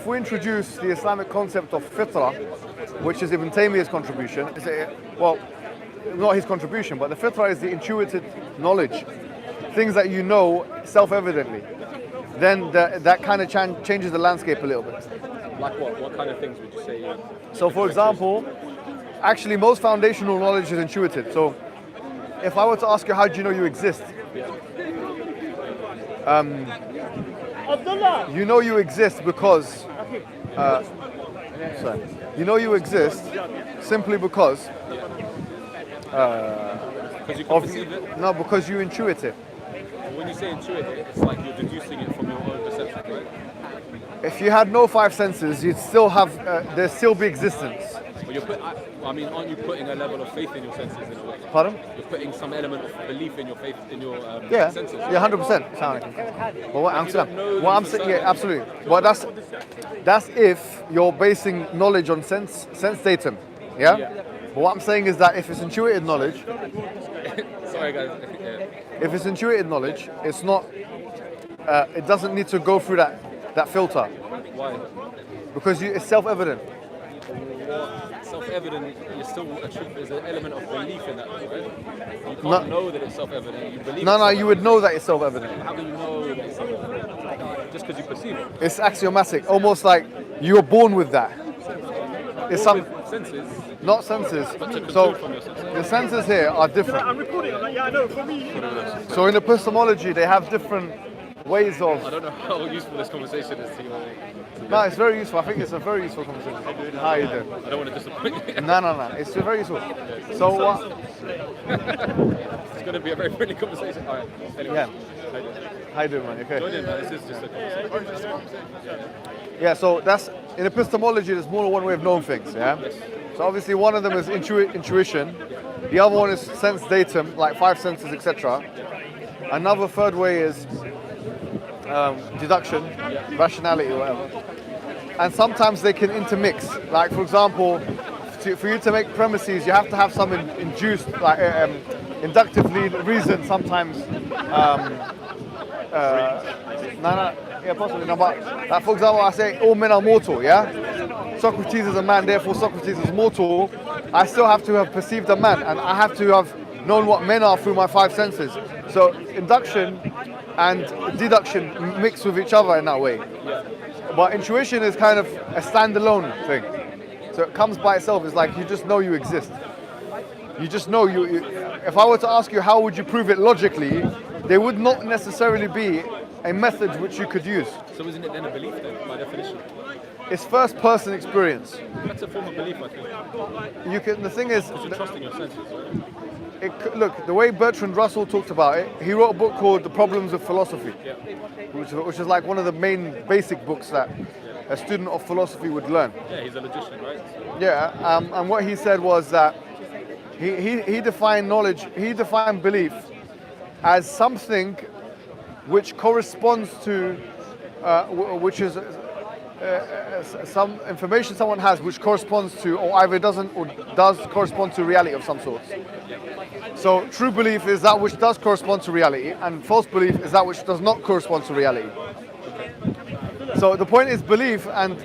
we introduce the Islamic concept of fitrah, which is Ibn Taymiyyah's contribution, well, not his contribution, but the fitrah is the intuited knowledge, things that you know self-evidently, then that kind of changes the landscape a little bit. Like what? What kind of things would you say? So for example, actually most foundational knowledge is intuited. So if I were to ask you, how do you know you exist? You know you exist because you know you exist simply because you can perceive it? No, because you intuit it. When you say intuit it, it's like you're deducing it from your own perception, right? If you had no five senses, you'd still have there'd still be existence. But aren't you putting a level of faith in your senses in a way? Pardon? You're putting some element of belief in your faith in your senses. Yeah, 100%. But what I'm saying, yeah, absolutely. Well, that's if you're basing knowledge on sense datum, yeah. But what I'm saying is that if it's intuited knowledge, sorry guys. If it's intuited knowledge, it's not. It doesn't need to go through that filter. Why? Because it's self-evident. Self-evident, there's an element of belief in that, right? You can't know that it's self-evident. You believe. No, you would know that it's self-evident. How do you know that it's self-evident? Just because you perceive it. It's axiomatic, almost like you were born with that. It's some senses. Not senses. So the senses here are different. I'm recording. For me. So in epistemology, they have different ways of. I don't know how useful this conversation is to you. No, it's very useful. I think it's a very useful conversation. How you doing? I don't want to disappoint you. No. It's very useful. So what? It's going to be a very friendly conversation. All right. Anyway. Yeah. How you doing, man? Okay. Join in, man. This is just a conversation. Yeah. So that's in epistemology. There's more than one way of knowing things. Yeah. Yes. So obviously one of them is intuition. The other one is sense datum, like five senses, etc. Another third way is deduction, rationality, or whatever. And sometimes they can intermix. Like for example, for you to make premises, you have to have some induced, like inductively reason. Sometimes, yeah, possibly. No, but like for example, I say all men are mortal. Yeah, Socrates is a man, therefore Socrates is mortal. I still have to have perceived a man, and I have to have known what men are through my five senses. So induction and deduction mix with each other in that way. But intuition is kind of a standalone thing. So it comes by itself. It's like you just know you exist. You just know you. If I were to ask you how would you prove it logically, there would not necessarily be a method which you could use. So isn't it then a belief then, by definition? It's first-person experience. That's a form of belief, I think. You can. The thing is, because you're trusting your senses, right? Look, the way Bertrand Russell talked about it, he wrote a book called The Problems of Philosophy, which is like one of the main basic books that a student of philosophy would learn. Yeah, he's a logician, right? Yeah, and what he said was that he defined knowledge, he defined belief as something which corresponds to, which is some information someone has which corresponds to, or either doesn't or does correspond to reality of some sort. So true belief is that which does correspond to reality, and false belief is that which does not correspond to reality. So the point is, belief and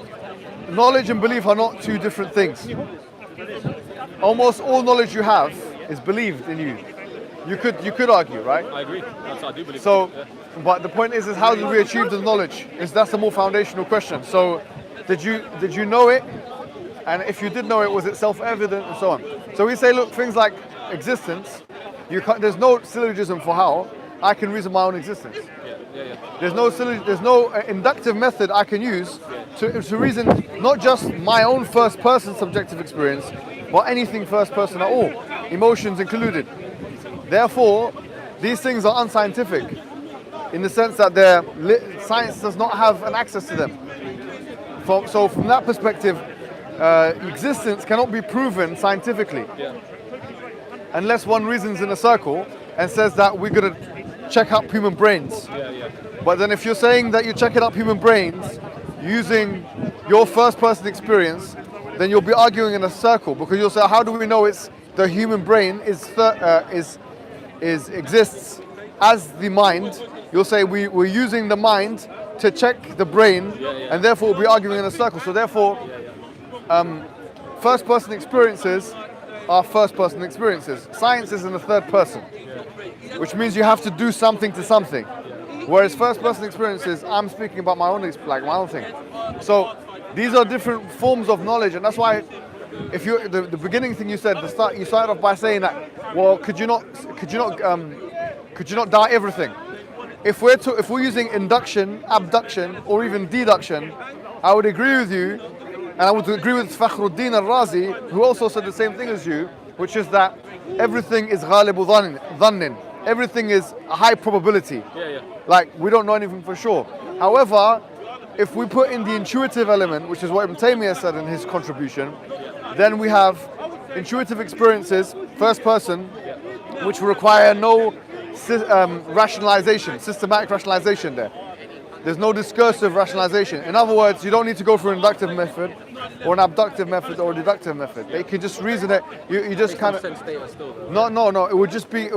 knowledge and belief are not two different things. Almost all knowledge you have is believed in you. You could argue, right? I agree. I do believe. So, but the point is how did we achieve the knowledge? That's the more foundational question. So, did you know it? And if you did know it, was it self-evident and so on? So we say, look, things like existence, there's no syllogism for how I can reason my own existence. There's no inductive method I can use to reason not just my own first-person subjective experience, but anything first-person at all, emotions included. Therefore, these things are unscientific in the sense that science does not have an access to them. So from that perspective, existence cannot be proven scientifically unless one reasons in a circle and says that we're going to check up human brains. But then if you're saying that you're checking up human brains using your first-person experience, then you'll be arguing in a circle, because you'll say, how do we know it's the human brain exists as the mind? You'll say we're using the mind to check the brain, and therefore we'll be arguing in a circle. So therefore, first-person experiences are first-person experiences. Science is in the third person, which means you have to do something to something. Whereas first-person experiences, I'm speaking about my own, like my own thing. So these are different forms of knowledge, and that's why, if you the beginning thing you said, you started off by saying that, well, could you not doubt everything? If we're using induction, abduction, or even deduction, I would agree with you, and I would agree with Fakhruddin al-Razi, who also said the same thing as you, which is that everything is ghalibu dhannin. Everything is a high probability. Like, we don't know anything for sure. However, if we put in the intuitive element, which is what Ibn Taymiyyah said in his contribution, then we have intuitive experiences, first person, which require no rationalization, systematic rationalization there. There's no discursive rationalization. In other words, you don't need to go through an inductive method or an abductive method or a deductive method. They can just reason it. You just kind of. No. It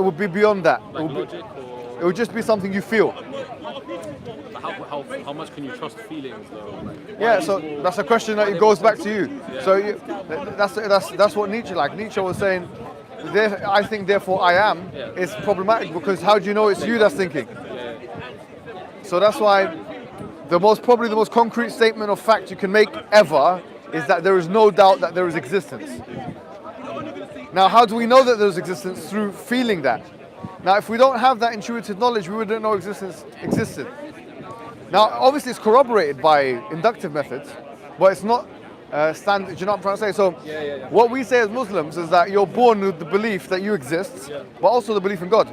would be beyond that. It would just be something you feel. How much can you trust feelings though? Yeah, so that's a question that it goes back to you. So that's what Nietzsche like. Nietzsche was saying, I think therefore I am, is problematic because how do you know it's you that's thinking? So that's why probably the most concrete statement of fact you can make ever is that there is no doubt that there is existence. Now, how do we know that there's existence? Through feeling that. Now, if we don't have that intuitive knowledge, we wouldn't know existence existed. Now, obviously, it's corroborated by inductive methods, but it's not standard. Do you know what I'm trying to say? So, what we say as Muslims is that you're born with the belief that you exist, but also the belief in God.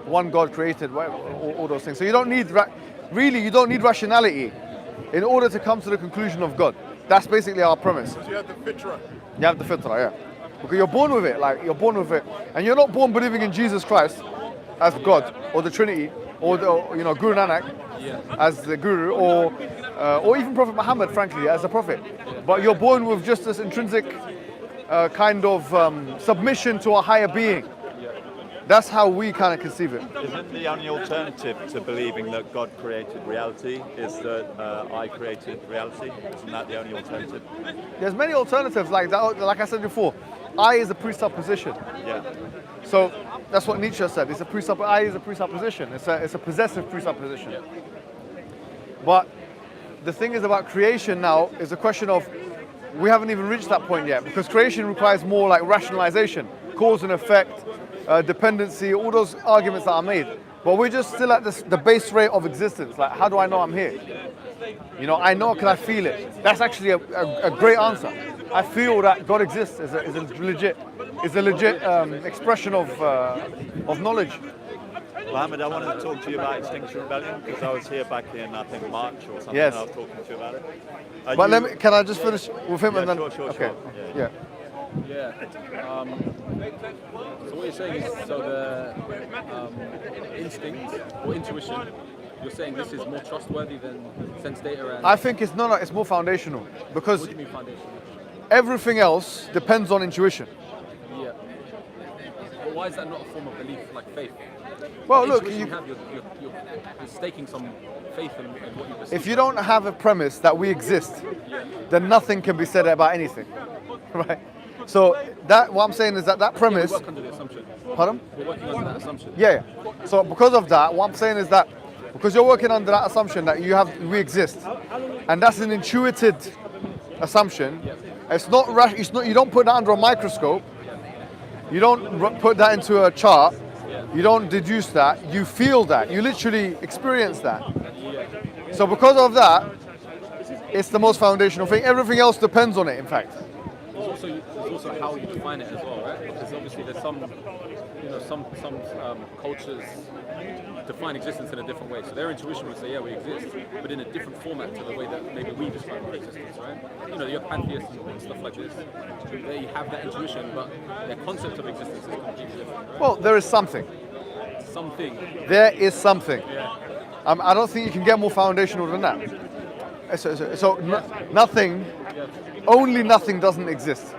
One God created, all those things. So you don't need, you don't need rationality in order to come to the conclusion of God. That's basically our premise. So you have the fitrah. You have the fitrah, yeah. Because you're born with it, you're born with it. And you're not born believing in Jesus Christ as God, or the Trinity, or Guru Nanak as the Guru, or even Prophet Muhammad, frankly, as a prophet. But you're born with just this intrinsic kind of submission to a higher being. That's how we kind of conceive it. Isn't the only alternative to believing that God created reality is that I created reality? Isn't that the only alternative? There's many alternatives like that. Like I said before, I is a presupposition. Yeah. So that's what Nietzsche said. I is a presupposition. It's a possessive presupposition. Yeah. But the thing is about creation now is a question of we haven't even reached that point yet because creation requires more like rationalization, cause and effect. Dependency, all those arguments that are made. But we're just still at the base rate of existence. Like, how do I know I'm here? I know because I feel it. That's actually a great answer. I feel that God exists is a legit expression of knowledge. Muhammad, I wanted to talk to you about Extinction Rebellion because I was here back in, I think, March or something. Yes. And I was talking to you about it. But can I just finish with him and then? Sure. Okay. Yeah. So what you're saying is, the instinct or intuition, you're saying this is more trustworthy than sense data and... I think it's more foundational because What do you mean foundational? everything else depends on intuition. Yeah. But why is that not a form of belief, like faith? Well, look, you're staking some faith in what you perceive. if you don't have a premise that we exist, then nothing can be said about anything, right? So what I'm saying is that premise. We work under the assumption. Pardon? We're working under that assumption. Yeah. So because of that, what I'm saying is that because you're working under that assumption that we exist, and that's an intuited assumption. It's not. You don't put that under a microscope. You don't put that into a chart. You don't deduce that. You feel that. You literally experience that. So because of that, it's the most foundational thing. Everything else depends on it. In fact. There's also how you define it as well, right? Because obviously there's some cultures define existence in a different way. So their intuition would say, yeah, we exist, but in a different format to the way that maybe we define our existence, right? You have pantheists and stuff like this. They have that intuition, but their concept of existence is completely different, right? Well, there is something. Something. There is something. Yeah. I don't think you can get more foundational than that. Nothing. Yeah. Only nothing doesn't exist.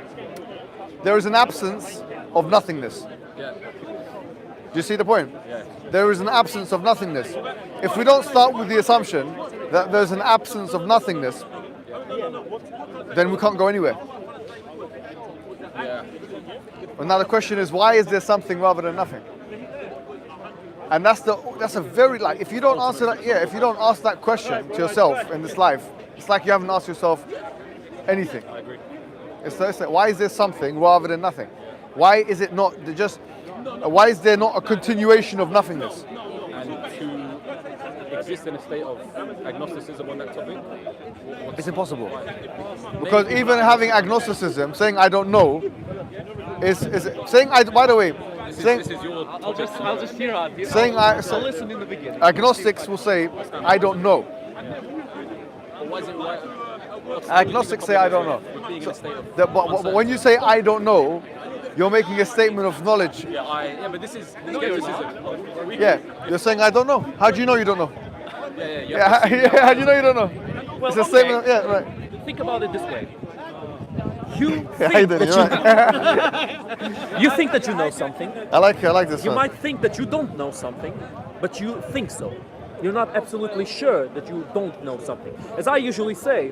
There is an absence of nothingness. Yeah. Do you see the point? Yeah. There is an absence of nothingness. If we don't start with the assumption that there's an absence of nothingness, then we can't go anywhere. Yeah. And now the question is, why is there something rather than nothing? And that's a very, like, if you don't answer that, if you don't ask that question to yourself in this life, it's like you haven't asked yourself anything. I agree. It's like, why is there something rather than nothing? Why is it not just? Why is there not a continuation of nothingness? And to exist in a state of agnosticism on that topic, It's impossible. Because even having agnosticism, saying I don't know, is saying I. By the way, saying this is your I'll just hear out. saying I'll listen in the beginning. agnostics will say I don't know. why is it why? Agnostics say I don't know. With being in a state of But when you say I don't know, you're making a statement of knowledge. yeah, but this is skepticism. Yeah, you're saying I don't know. How do you know you don't know? Yeah. How do you know you don't know? Well, It's a okay. statement. Yeah, right. Think about it this way. You Yeah, think you're that right. you think that you know something. I like this You one. might think that you don't know something, but you think so. You're not absolutely sure that you don't know something. As I usually say,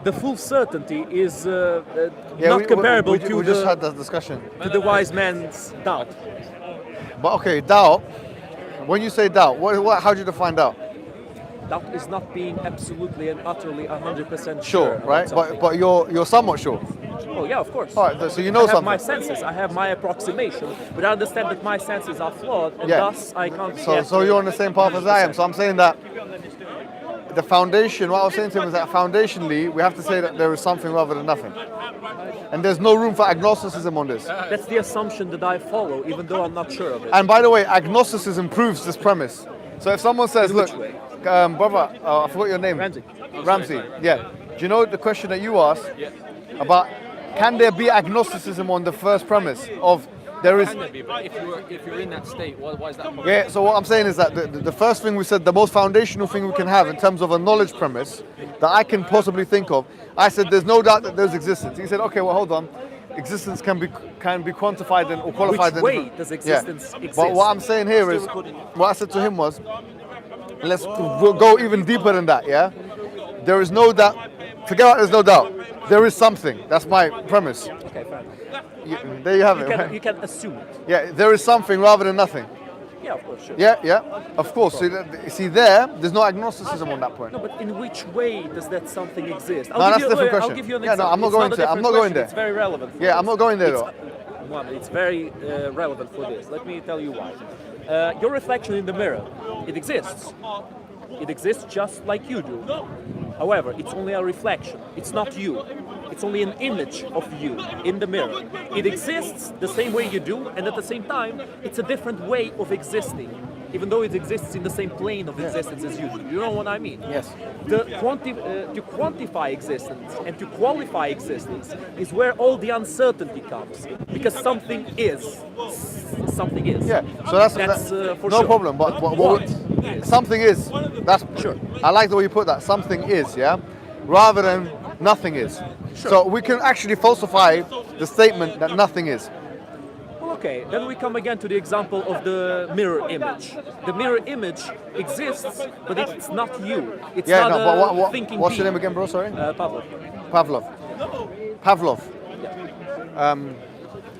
the full certainty is not comparable we to just had that discussion. the wise man's doubt. But okay, doubt. When you say doubt, how do you define doubt? Doubt is not being absolutely and utterly 100% Sure, about right? something. But you're somewhat sure. Oh yeah, of course. All right, so you know I have my something. senses, I have my approximation, but I understand that my senses are flawed, and Yeah. thus I can't. So you're on the same path as I am. So I'm saying that the foundation. What I was saying to him is that foundationally we have to say that there is something rather than nothing, and there's no room for agnosticism on this. That's the assumption that I follow, even though I'm not sure of it. And by the way, agnosticism proves this premise. So if someone says, In look, which way? brother, I forgot your name. Ramsey. Ramsey, yeah. Do you know the question that you asked about can there be agnosticism on the first premise of there is? Can there be? But if you're in that state, why is that? Yeah, so what I'm saying is that the first thing we said, the most foundational thing we can have in terms of a knowledge premise that I can possibly think of, I said there's no doubt that there's existence. He said, okay, well hold on. Existence can be quantified or qualified. Which way does existence exist? But what I'm saying here is, what I said to him was, we'll go even deeper than that, yeah? There is no doubt, forget about there's no doubt. There is something, that's my premise. Okay, fair enough. There you have it, right? You can assume it. Yeah, there is something rather than nothing. Yeah, of course, sure. Yeah, of course. See, there's no agnosticism on that point. No, but in which way does that something exist? No, that's a different question. I'll give you an Yeah, no, example. I'm not It's going a to- I'm different not going question, there. It's very relevant. For Yeah, I'm this. not going there, It's, though. Muhammad, it's very relevant for this. Let me tell you why. Your reflection in the mirror, it exists. It exists just like you do. However, it's only a reflection. It's not you. It's only an image of you in the mirror. It exists the same way you do, and at the same time, it's a different way of existing, even though it exists in the same plane of existence as you do. You know what I mean? Yes. To quantify existence and to qualify existence is where all the uncertainty comes, because something is. Something is. Yeah, so that's for no sure. problem. But What is? something is. That's Sure. I like the way you put that. Something is, yeah, rather than nothing is. Sure. So we can actually falsify the statement that nothing is. Well, okay, then we come again to the example of the mirror image. The mirror image exists, but it's not you. It's Yeah, not no. But a thinking what's your being. name again, bro? Sorry. Pavlov. Pavlov.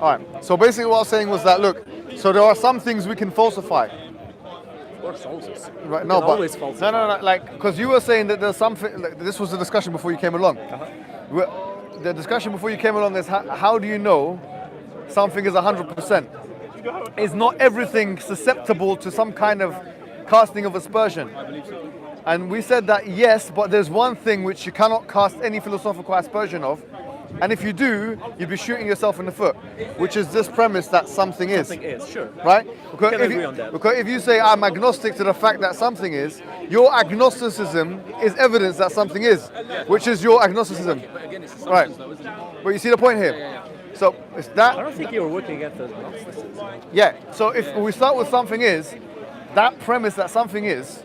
All right. So basically, what I was saying was that look. So there are some things we can falsify. Of course, always. Right, You no, can but always falsify. no, like because you were saying that there's something. Like, this was the discussion before you came along. The discussion before you came along is how do you know something is 100%? Is not everything susceptible to some kind of casting of aspersion? And we said that yes, but there's one thing which you cannot cast any philosophical aspersion of, and if you do, you'd be shooting yourself in the foot, which is this premise that something is. Something is, sure. Right? can agree on that. Because if you say I'm agnostic to the fact that something is, your agnosticism is evidence that something is, which is your agnosticism. But again, it's Right. assumptions, though, isn't it? But you see the point here? So it's I that, don't think you're working at the agnosticism. yeah. So if we start with something is, that premise that something is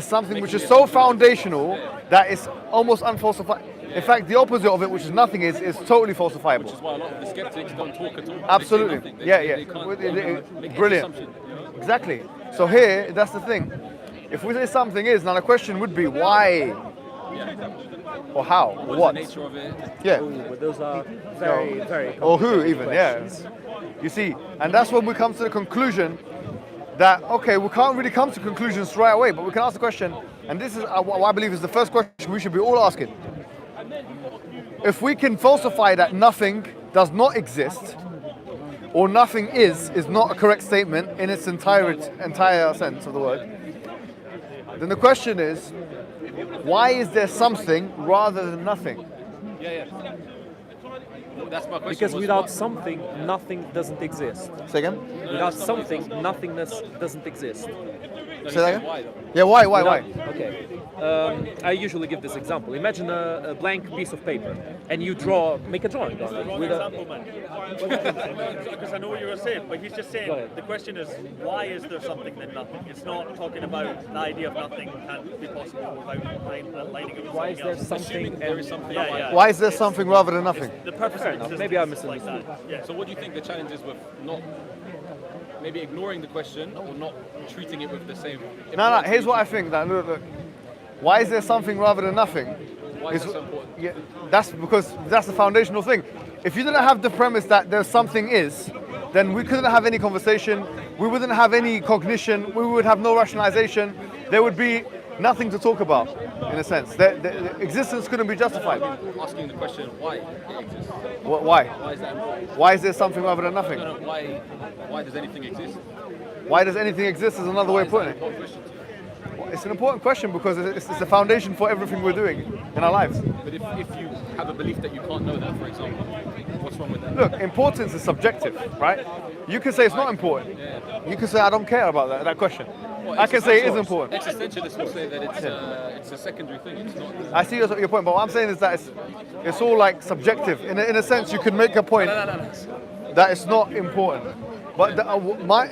something which is so foundational that it's almost unfalsifiable. In fact, the opposite of it, which is nothing, is totally falsifiable. Which is why a lot of the skeptics don't talk at all. Absolutely. They say nothing. Yeah. They can't make any Brilliant. assumption, you know? Exactly. So here, that's the thing. If we say something is, now the question would be why, or how, or what. The nature of it. Yeah. Ooh, but those are very, very Or who complicated even, questions. You see, and that's when we come to the conclusion that, okay, we can't really come to conclusions right away, but we can ask the question, and this is what I believe is the first question we should be all asking. If we can falsify that nothing does not exist, or nothing is not a correct statement in its entire sense of the word, then the question is, why is there something rather than nothing? Yeah. That's my question. Because without something, nothing doesn't exist. Say again? Without something, nothingness doesn't exist. Say that again? Why though? Yeah, why? Okay. I usually give this example. Imagine a blank piece of paper, and you make a drawing on it. With Example, man. Because I know what you were saying, but he's just saying Go ahead. the question is why is there something than nothing? It's not talking about the idea of nothing can't be possible without lining up with Why is there else. something There is and something. Yeah. Why is there something rather than nothing? The purpose Fair of enough. existence Maybe I is misunderstood. like that. Yeah. So what do you think the challenge is with not maybe ignoring the question or not treating it with the same? No, here's what I think. Look. Why is there something rather than nothing? Why is that so important? Yeah, that's because that's the foundational thing. If you didn't have the premise that there's something is, then we couldn't have any conversation, we wouldn't have any cognition, we would have no rationalization, there would be nothing to talk about, in a sense. The existence couldn't be justified. Asking the question why it exists. Why? Why is that important? Why is there something rather than nothing? No, why does anything exist? Why does anything exist is another way of putting it. Important question to you. It's an important question because it's the foundation for everything we're doing in our lives. But if you have a belief that you can't know that, for example, what's wrong with that? Look, importance is subjective, right? You can say it's not important. You can say I don't care about that question. Well, I can say it is important. Existentialists will say that it's a secondary thing. It's not. I see your point, but what I'm saying is that it's all like subjective. In a sense, you can make a point that it's not important. But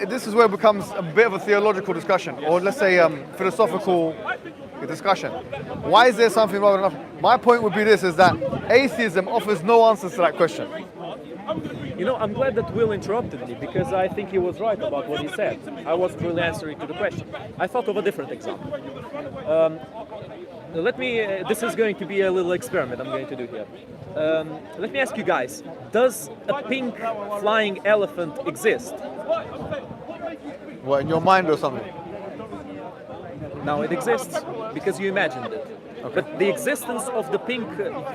this is where it becomes a bit of a theological discussion, or let's say philosophical discussion. Why is there something rather than nothing? My point would be this, is that atheism offers no answers to that question. You know, I'm glad that Will interrupted me because I think he was right about what he said. I wasn't really answering to the question. I thought of a different example. This is going to be a little experiment I'm going to do here. Let me ask you guys, does a pink flying elephant exist? What, in your mind or something? Now it exists because you imagined it. Okay. But the existence of the pink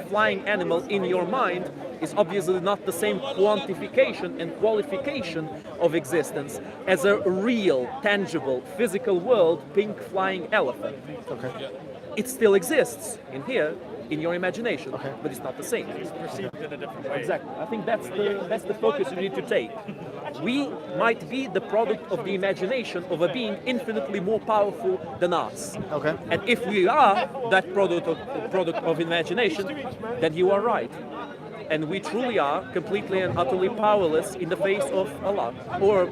flying animal in your mind is obviously not the same quantification and qualification of existence as a real, tangible, physical world pink flying elephant. Okay. It still exists in here, in your imagination, but it's not the same. It's perceived in a different way. Exactly. I think that's the focus you need to take. We might be the product of the imagination of a being infinitely more powerful than us. Okay. And if we are that product of imagination, then you are right. And we truly are completely and utterly powerless in the face of Allah, or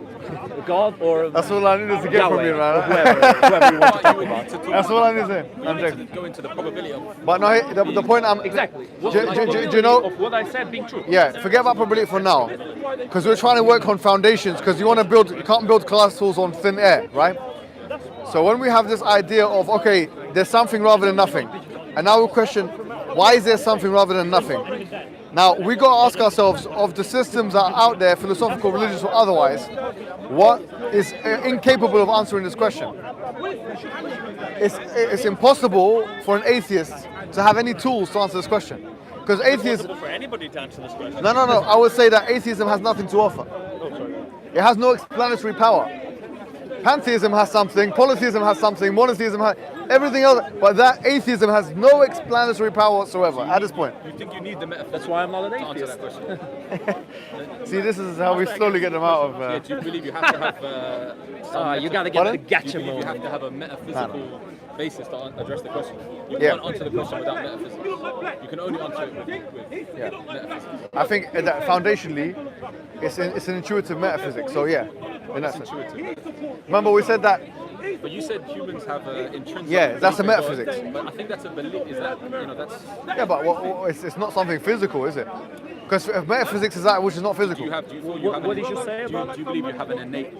God, or That's all I needed to get from Yahweh, you, or man. whoever you want to talk about. That's all I need to say. I'm To joking. go into the probability of. But no, the point I'm... Exactly. Do you know... Of what I said being true. Yeah, forget about probability for now, because we're trying to work on foundations. Because you can't build castles on thin air, right? So when we have this idea of okay, there's something rather than nothing, and now we question, why is there something rather than nothing? Now we got to ask ourselves, of the systems that are out there, philosophical, religious, or otherwise, what is incapable of answering this question? It's impossible for an atheist to have any tools to answer this question. Because atheism... For anybody to answer this question. No. I would say that atheism has nothing to offer. It has no explanatory power. Pantheism has something, polytheism has something, monotheism has everything else, but that atheism has no explanatory power whatsoever at this point. You think you need the metaphysics? That's why I'm not an to answer atheist. that question. See, this is how we slowly get them out of... Yeah, do you believe you have to have? Some You gotta get Pardon? the gotcha do you believe you have moment. to have a metaphysical basis to address the question? You Yeah. can't answer the question without metaphysics. You can only answer it with metaphysics. I think that foundationally, it's an intuitive metaphysics. So yeah, in that sense. Intuitive. Remember we said that But you said humans have intrinsic. Yeah, that's a belief in God, metaphysics. But I think that's a belief. Is that that's? Yeah, but it's not something physical, is it? Because metaphysics is that which is not physical. Do you feel you have What an- did you say about do you believe you have an innate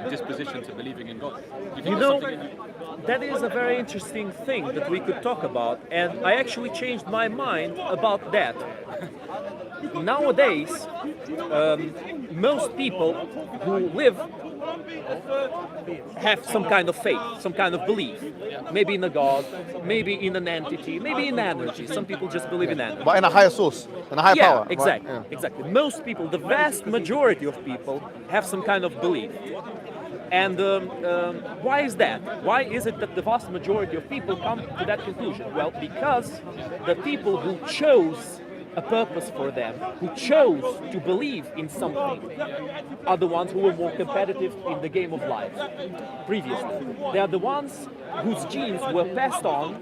disposition to believing in God? Do you think You there's know, something in you? that is a very interesting thing that we could talk about, and I actually changed my mind about that. Nowadays, most people who live have some kind of faith, some kind of belief. Maybe in a God, maybe in an entity, maybe in energy. Some people just believe in energy. But in a higher source, in a higher Yeah, power. exactly, Right? Yeah. exactly. Most people, the vast majority of people, have some kind of belief. And why is that? Why is it that the vast majority of people come to that conclusion? Well, because the people who chose a purpose for them, who chose to believe in something, are the ones who were more competitive in the game of life previously. They are the ones whose genes were passed on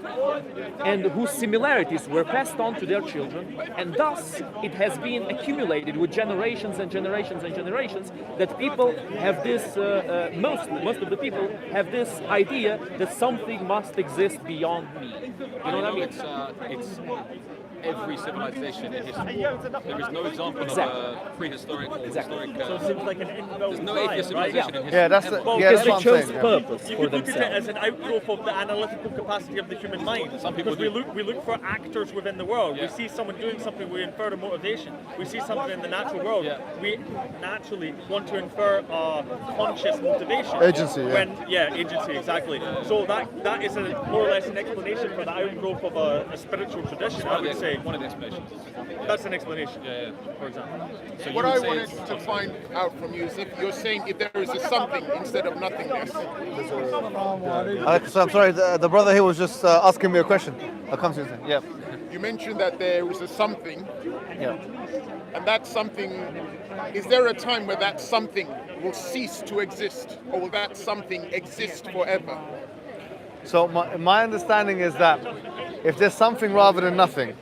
and whose similarities were passed on to their children, and thus it has been accumulated with generations and generations and generations that people have this, most of the people have this idea that something must exist beyond me. You know what I mean? It's every civilization in history. There is no example Exactly. of a prehistoric or Exactly. historic. So it seems like an There's no atheist civilization in history. Yeah, that's the, ever. yeah, Because that's they what I'm chose saying. Yeah. purpose You for could look at it themselves. as an outgrowth of the analytical capacity of the human mind. Some people because do. we look for actors within the world. Yeah. We see someone doing something, we infer a motivation. We see something in the natural world, Yeah. we naturally want to infer a conscious motivation. Agency, yeah. Agency, exactly. So that is more or less an explanation for the outgrowth of a spiritual tradition, I would say. One of the explanations. That's an explanation, Yeah. for example. So you What would I say wanted it's- to find out from you is if you're saying if there is a something instead of nothingness. So I'm sorry, the brother here was just asking me a question. I'll come to you. Yeah. You mentioned that there is a something, Yeah. and that something, is there a time where that something will cease to exist, or will that something exist forever? So my understanding is that if there's something rather than nothing,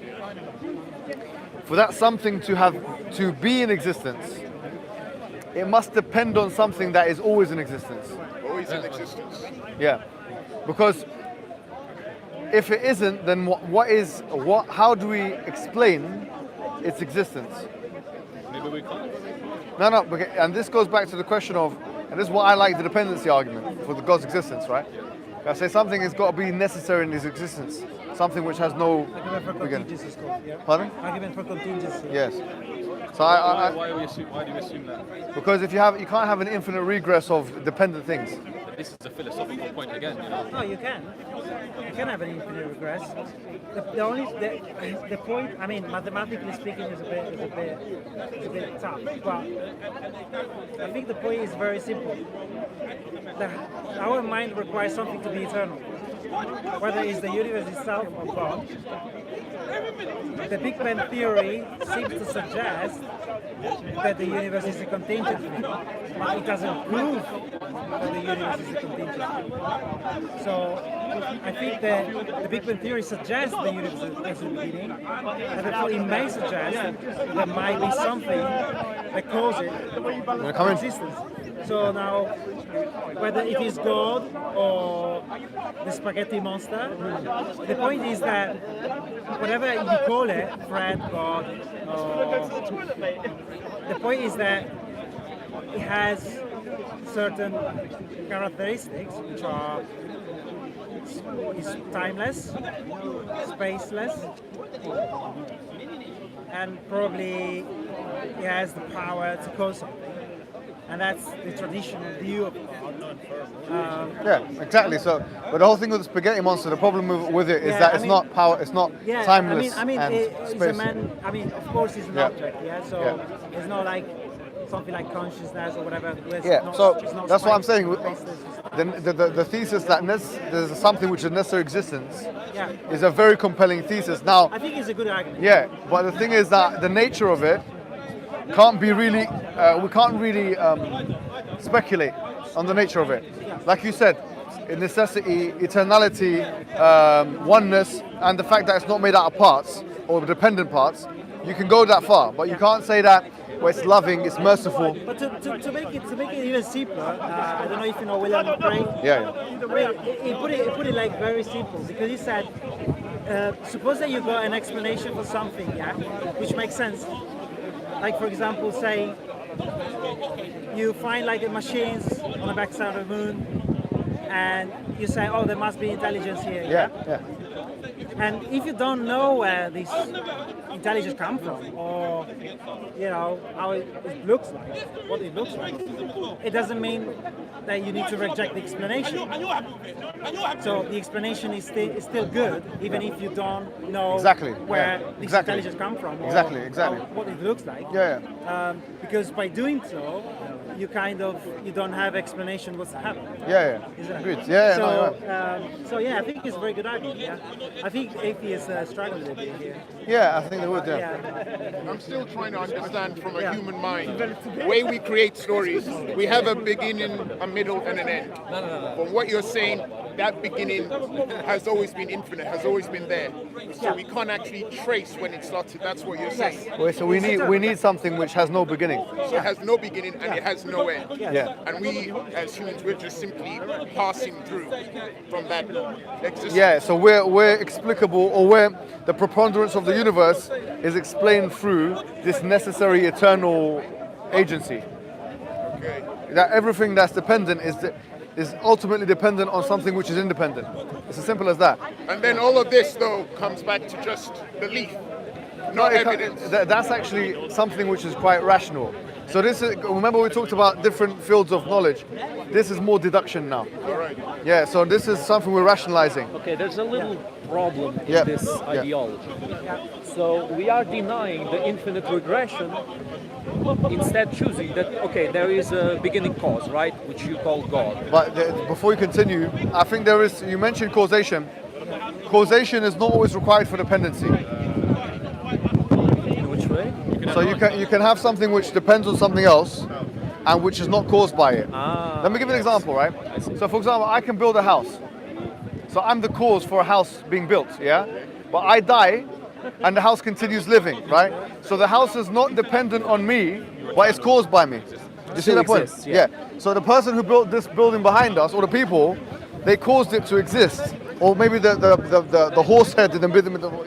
for that something to be in existence, it must depend on something that is always in existence. Always in existence. Yeah, because if it isn't, then how do we explain its existence? Maybe we can't. No, and this goes back to the question of, and this is what I like the dependency argument for the God's existence, right? I say something has got to be necessary in his existence, something which has no Argument for beginning. contingency is called, yeah? Pardon? Argument for contingency. Yes. So Why do we assume that? because you can't have an infinite regress of dependent things. But this is a philosophical point again. You know. No, you can. You can have an infinite regress. The point, I mean, mathematically speaking, is a bit tough. But I think the point is very simple. Our mind requires something to be eternal, whether it's the universe itself or God. The Big Bang theory seems to suggest that the universe is a contingent thing, but it doesn't prove that the universe is a contingent thing. So I think that the Big Bang theory suggests the universe has a beginning, and therefore it may suggest there might be something that causes come in? existence. So now, whether it is God or the spaghetti monster, the point is that whatever you call it, Fred, God, the point is that it has certain characteristics which are is timeless, spaceless, and probably it has the power to cause something. And that's the traditional view of God. Yeah, exactly. So, but the whole thing with the spaghetti monster, the problem with it is Yeah, that I it's mean- not power, it's not Yeah, timeless I mean, and it's a space. man. I mean, of course, it's an Yeah. object. Yeah, so Yeah. it's not like something like consciousness or whatever. where it's Yeah, not- so it's not that's what I'm space- saying. spaceless. The thesis that there's something which is necessary existence Yeah, is a very compelling thesis. Now, I think it's a good argument. yeah, but the thing is that the nature of it can't be really, we can't really speculate on the nature of it. Like you said, in necessity, eternality, oneness, and the fact that it's not made out of parts or dependent parts, you can go that far, but you can't say that where it's loving, it's merciful. But to make it even simpler, I don't know if you know William Craig. Yeah. He put it like very simple, because he said, suppose that you got an explanation for something, yeah, which makes sense. Like, for example, say you find like machines on the backside of the moon, and you say, oh, there must be intelligence here. Yeah. And if you don't know where this intelligence comes from, or how it looks like, what it looks like, it doesn't mean that you need to reject the explanation. So the explanation is still good, even if you don't know where this intelligence comes from, or what it looks like. Because by doing so, you don't have explanation what's happening. Good. So I think it's a very good argument. Yeah, I think atheists struggle with it here. Yeah, I think they would. I'm still trying to understand from a human mind the way we create stories. We have a beginning, a middle, and an end. But what you're saying, that beginning has always been infinite, has always been there. So we can't actually trace when it started. That's what you're saying. Well, so we need something which has no beginning. So it has no beginning and it has no end. Yeah. And we, as humans, we're just simply passing through from that existence. Yeah. So we're explicable, or where the preponderance of the universe is explained through this necessary eternal agency. Okay. That everything that's dependent is ultimately dependent on something which is independent. It's as simple as that. And then all of this, though, comes back to just belief, not evidence. That's actually something which is quite rational. So this is, remember we talked about different fields of knowledge. This is more deduction now. All right. Yeah, so this is something we're rationalizing. Okay, there's a little problem in this ideology. So we are denying the infinite regression, instead choosing that, okay, there is a beginning cause, right, which you call God. But before you continue, I think you mentioned causation. Causation is not always required for dependency. In which way? So you can have something which depends on something else and which is not caused by it. Let me give you an example, right? So for example, I can build a house. So I'm the cause for a house being built, yeah? But I die and the house continues living, right? So the house is not dependent on me, but it's caused by me. You see that point? Exists, yeah. So the person who built this building behind us, or the people, they caused it to exist. Or maybe the horse head in the middle,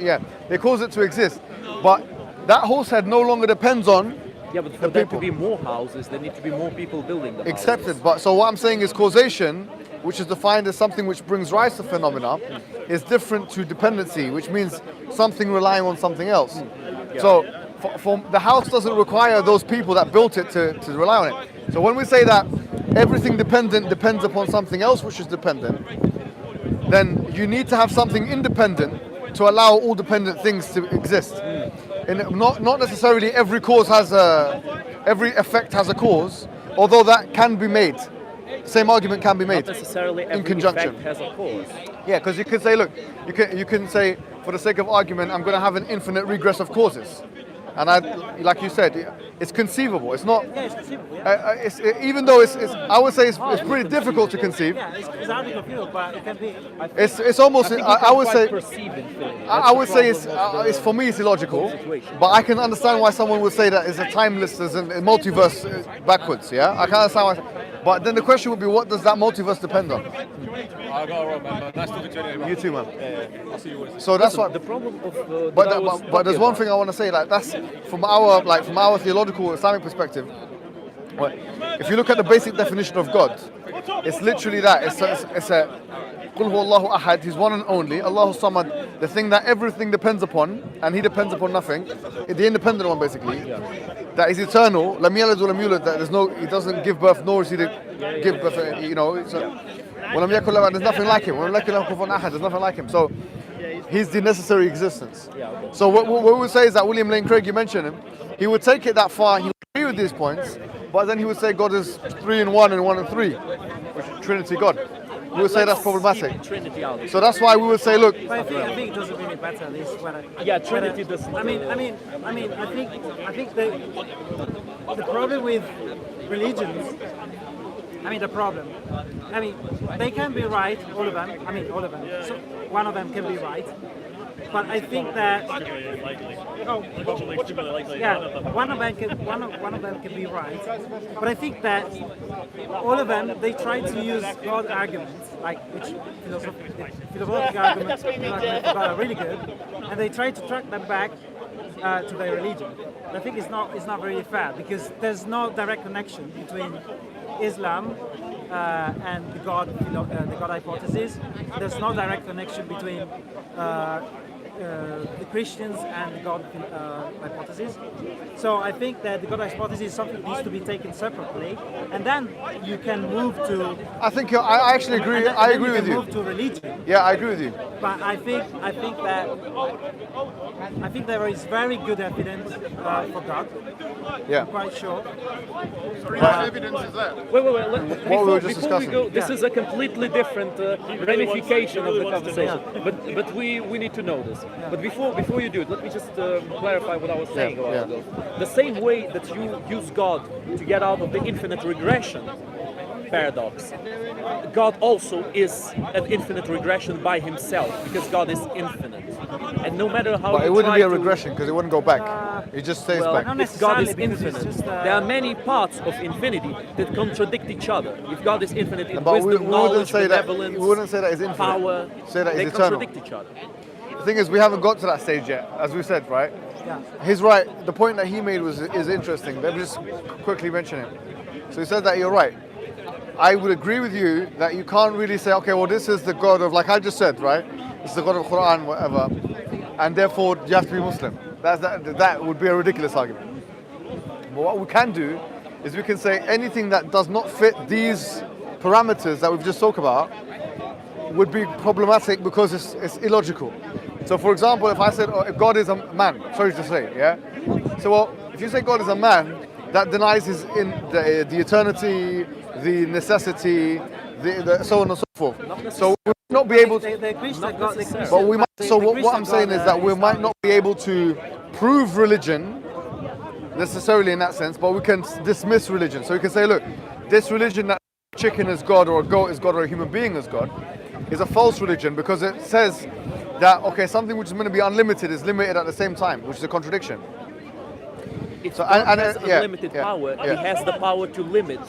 they caused it to exist. But that horse head no longer depends on but for there to be more houses, there need to be more people building the houses. Accepted. But so what I'm saying is causation, which is defined as something which brings rise to phenomena, is different to dependency, which means something relying on something else. So for the house doesn't require those people that built it to rely on it. So when we say that everything dependent depends upon something else which is dependent, then you need to have something independent to allow all dependent things to exist. And not necessarily every effect has a cause, although that can be made. Same argument can be made. Not necessarily every in conjunction. effect has a cause. Yeah, because you can say, look, you can say, for the sake of argument, I'm going to have an infinite regress of causes. And like you said, it's conceivable. It's not. Yeah, it's conceivable. Even though I would say it's pretty difficult to conceive. Yeah, it's hard to conceive, but it can be. It's almost. I would say. I would say it's for me it's illogical, but I can understand why someone would say that it's a timeless, there's a multiverse backwards. Yeah, I can understand why. But then the question would be, what does that multiverse depend on? I got it wrong, man. Nice talking to you anyway, man. You too, man. I'll see you always. So that's what. The problem of. But there's one thing I want to say, like that's from our theological Islamic perspective. Well, if you look at the basic definition of God, it's literally that. It's a Qul huwa Allahu ahad, He's one and only, Allahu samad, the thing that everything depends upon, and He depends upon nothing, the independent one basically, that is eternal, lam yalid wa lam yulad, that He doesn't give birth, nor is He to give birth, Walam yakul lahu, there's nothing like Him, Walam yakul lahu kufuwan ahad, there's nothing like Him, so He's the necessary existence. So what we would say is that William Lane Craig, you mentioned him, he would take it that far, he would agree with these points, but then he would say God is 3 in 1 and 1 in 3, which is Trinity God. We would say that's problematic. So that's why we would say, look. But I think it doesn't really matter. Trinity doesn't. I think the problem with religions. They can be right, all of them. So one of them can be right, But I think that Extremely likely. oh, Probably extremely likely. yeah, None of them. one of them can be right. But I think that all of them they try to use God arguments, like which philosophical arguments like God are really good, and they try to track them back to their religion. I think it's not very fair because there's no direct connection between Islam and the God hypothesis. There's no direct connection between the Christians and the God hypothesis. So I think that the God hypothesis is something that needs to be taken separately, and then you can move to. I think I actually agree. I agree with you. Move to religion. Yeah, I agree with you. But I think there is very good evidence for God. Yeah. I'm quite sure. What evidence is that? Wait. What we were just Before we discussing. go, this is a completely different ramification of the conversation. But we need to know this. But before you do it, let me just clarify what I was saying a while ago. The same way that you use God to get out of the infinite regression paradox, God also is an infinite regression by himself because God is infinite. And no matter how But you it wouldn't try be a to- regression because it wouldn't go back. It just stays Well, back. Not if God is necessarily, because it's infinite, just, there are many parts of infinity that contradict each other. If God is infinite in But we wisdom, wouldn't knowledge, say that. benevolence, We wouldn't say that is infinite. power, Say that they is eternal. contradict each other. The thing is, we haven't got to that stage yet, as we said, right? Yeah. He's right. The point that he made is interesting. Let me just quickly mention it. So he said that you're right. I would agree with you that you can't really say, okay, well, this is the God of, like I just said, right? This is the God of Quran, whatever, and therefore you have to be Muslim. That would be a ridiculous argument. But what we can do is we can say anything that does not fit these parameters that we've just talked about would be problematic because it's illogical. So, for example, if I said if God is a man, sorry to say, yeah. So, well, if you say God is a man, that denies his the eternity, the necessity, the so on and so forth. So we might not be able to. The Christian God, But we might. So what I'm saying is that we might not be able to prove religion necessarily in that sense, but we can dismiss religion. So we can say, look, this religion that chicken is God or a goat is God or a human being is God is a false religion because it says that, okay, something which is meant to be unlimited is limited at the same time, which is a contradiction. If So, God and- has yeah, unlimited yeah, power, yeah. he has the power to limit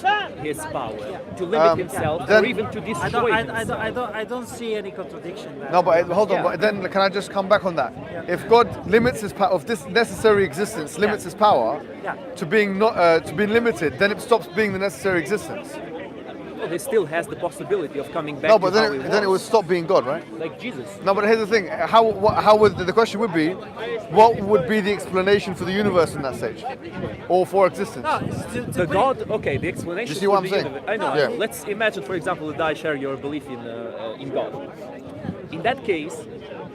his power, to limit himself, then- or even to destroy himself. I don't see any contradiction there. No, but hold on. Yeah. But then can I just come back on that? If God limits his power, if this necessary existence limits his power Yeah. to being not to being limited, then it stops being the necessary existence. Well, he still has the possibility of coming back No, but to how he then it would was, stop being God, right? like Jesus. No, but here's the thing: how would the question would be, what would be the explanation for the universe in that stage, or for existence? No, it's to The bring- God, okay, the explanation You see for what I'm the saying? universe. I know. Yeah. Let's imagine, for example, that I share your belief in God. In that case,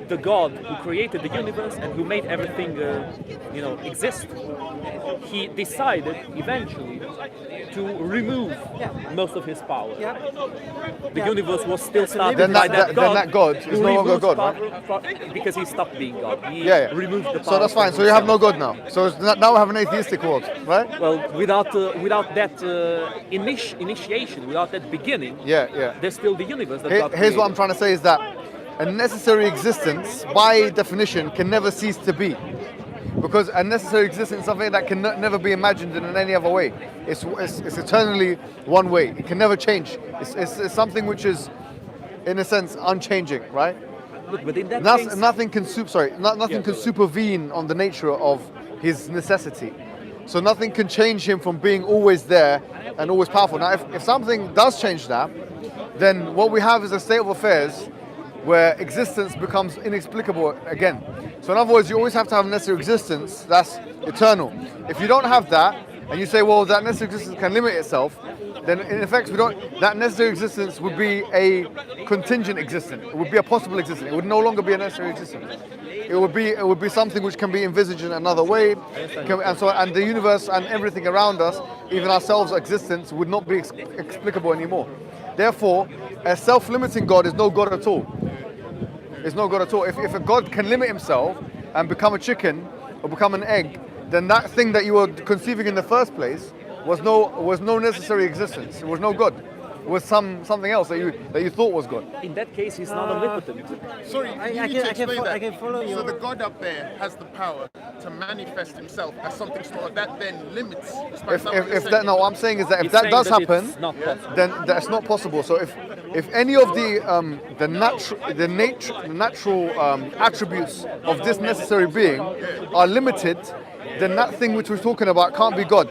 the God who created the universe and who made everything, exist, he decided eventually to remove most of his power. Yeah. The universe was still started Then by that- that then God. that God is who no longer removed God, power because he stopped being God. He Yeah. removed the power. So that's fine. from So you have no himself. God now. So now we have an atheistic world, right? Well, without that initiation, without that beginning, Yeah. there's still the universe that God Here's what I'm created. trying to say is that a necessary existence, by definition, can never cease to be. Because a necessary existence is something that can never be imagined in any other way. It's eternally one way. It can never change. It's something which is, in a sense, unchanging, right? Look, but in that case, Nothing can can supervene on the nature of his necessity. So nothing can change him from being always there and always powerful. Now, if something does change that, then what we have is a state of affairs where existence becomes inexplicable again. So in other words, you always have to have a necessary existence that's eternal. If you don't have that, and you say, well, that necessary existence can limit itself, then in effect, that necessary existence would be a contingent existence. It would be a possible existence. It would no longer be a necessary existence. It would be something which can be envisaged in another way, and the universe and everything around us, even ourselves' existence, would not be explicable anymore. Therefore, a self-limiting God is no God at all. It's no God at all. If a God can limit himself and become a chicken or become an egg, then that thing that you were conceiving in the first place was no necessary existence. It was no God. was something else that you thought was God. In that case, he's not omnipotent. Sorry, I you need can- to I can explain fo- that. I can follow you. So the God up there has the power to manifest himself as something small. That then limits. What I'm saying is that if He's that saying does that happen, it's not possible. then that's not possible. So if any of the natural attributes of this necessary being are limited, then that thing which we're talking about can't be God,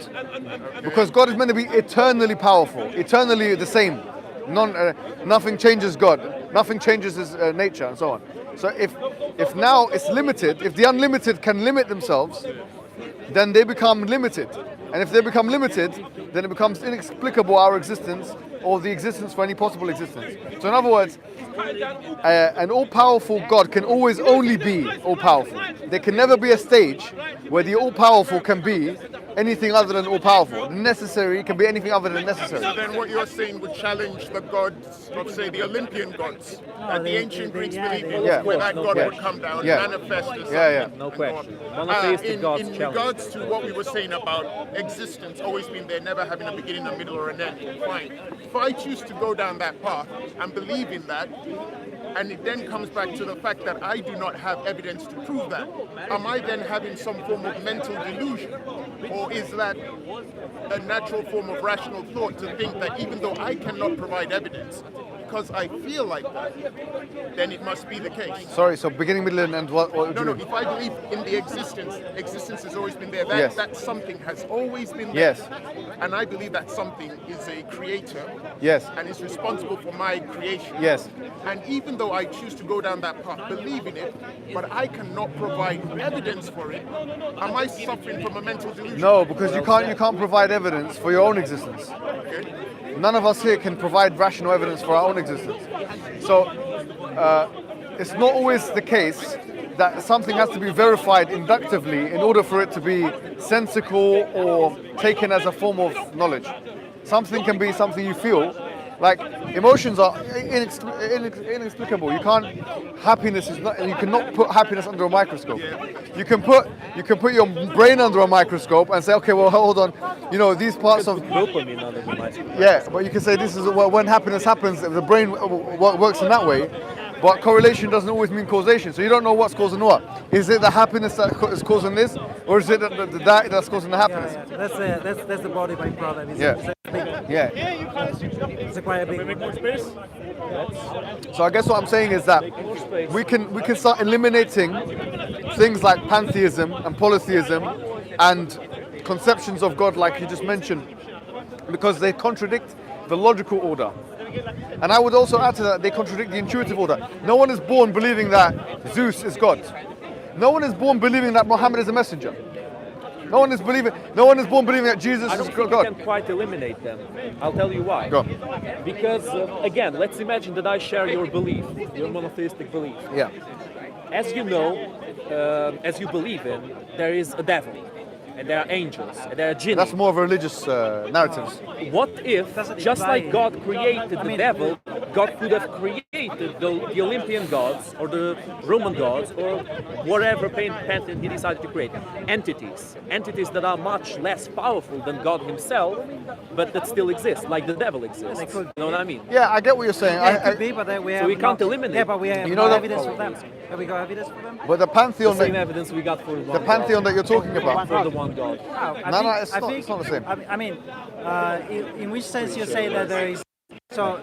because God is meant to be eternally powerful, eternally the same. Nothing changes God, nothing changes his nature, and so on. So if now it's limited, if the unlimited can limit themselves, then they become limited. And if they become limited, then it becomes inexplicable our existence, or the existence for any possible existence. So in other words, an all-powerful God can always only be all-powerful. There can never be a stage where the all-powerful can be anything other than all-powerful. The necessary can be anything other than necessary. So then what you're saying would challenge the gods of, say, the Olympian gods, that the ancient Greeks believed in, Yeah. where that God Yeah. would come down, Yeah. manifest as Yeah. something, No and question. go on. Monotheistic gods In challenge. regards to what we were saying about existence always being there, never having a beginning, a middle, or an end, fine. If I choose to go down that path and believe in that, and it then comes back to the fact that I do not have evidence to prove that, am I then having some form of mental delusion? Or is that a natural form of rational thought to think that even though I cannot provide evidence, because I feel like that, then it must be the case? Sorry, so beginning, middle, and end, what would No, you no, mean? if I believe in the existence has always been there. Yes. That something has always been there. Yes. And I believe that something is a creator. Yes. And is responsible for my creation. Yes. And even though I choose to go down that path, believe in it, but I cannot provide evidence for it, am I suffering from a mental delusion? No, because you can't provide evidence for your own existence. Okay. None of us here can provide rational evidence for our own existence. So it's not always the case that something has to be verified inductively in order for it to be sensical or taken as a form of knowledge. Something can be something you feel. Like emotions are inexplicable. You can't. Happiness is not. You cannot put happiness under a microscope. You can put your brain under a microscope and say, okay, well, hold on. You know, these parts of Dopamine under the microscope. yeah, but you can say this is when happiness happens. The brain works in that way. But correlation doesn't always mean causation. So you don't know what's causing what. Is it the happiness that is causing this, or is it the diet that's causing the happiness? Yeah. That's the body byproduct. It's Yeah. Yeah. It's quite a big. More space? So I guess what I'm saying is that we can start eliminating things like pantheism and polytheism and conceptions of God, like you just mentioned, because they contradict the logical order. And I would also add to that, they contradict the intuitive order. No one is born believing that Zeus is God. No one is born believing that Muhammad is a messenger. No one is born believing that Jesus I is don't think God. you can quite eliminate them. I'll tell you why. Go. Because, again, let's imagine that I share your belief, your monotheistic belief. Yeah. As you know, as you believe in, there is a devil, and there are angels, and there are jinns. That's more of a religious narratives. What if, just like God created the devil, God could have created the Olympian gods, or the Roman gods, or whatever pantheon he decided to create? Entities that are much less powerful than God himself, but that still exist, like the devil exists. You know what I mean? Yeah, I get what you're saying. Yeah, it could be, but we have we can't not- eliminate. Yeah, but we have You know no that- evidence for them. Have we got evidence for them? But the The pantheon, same that, evidence we got for the pantheon that you're talking about. for the one God. No, it's not the same. I mean, in which sense you say that there is? So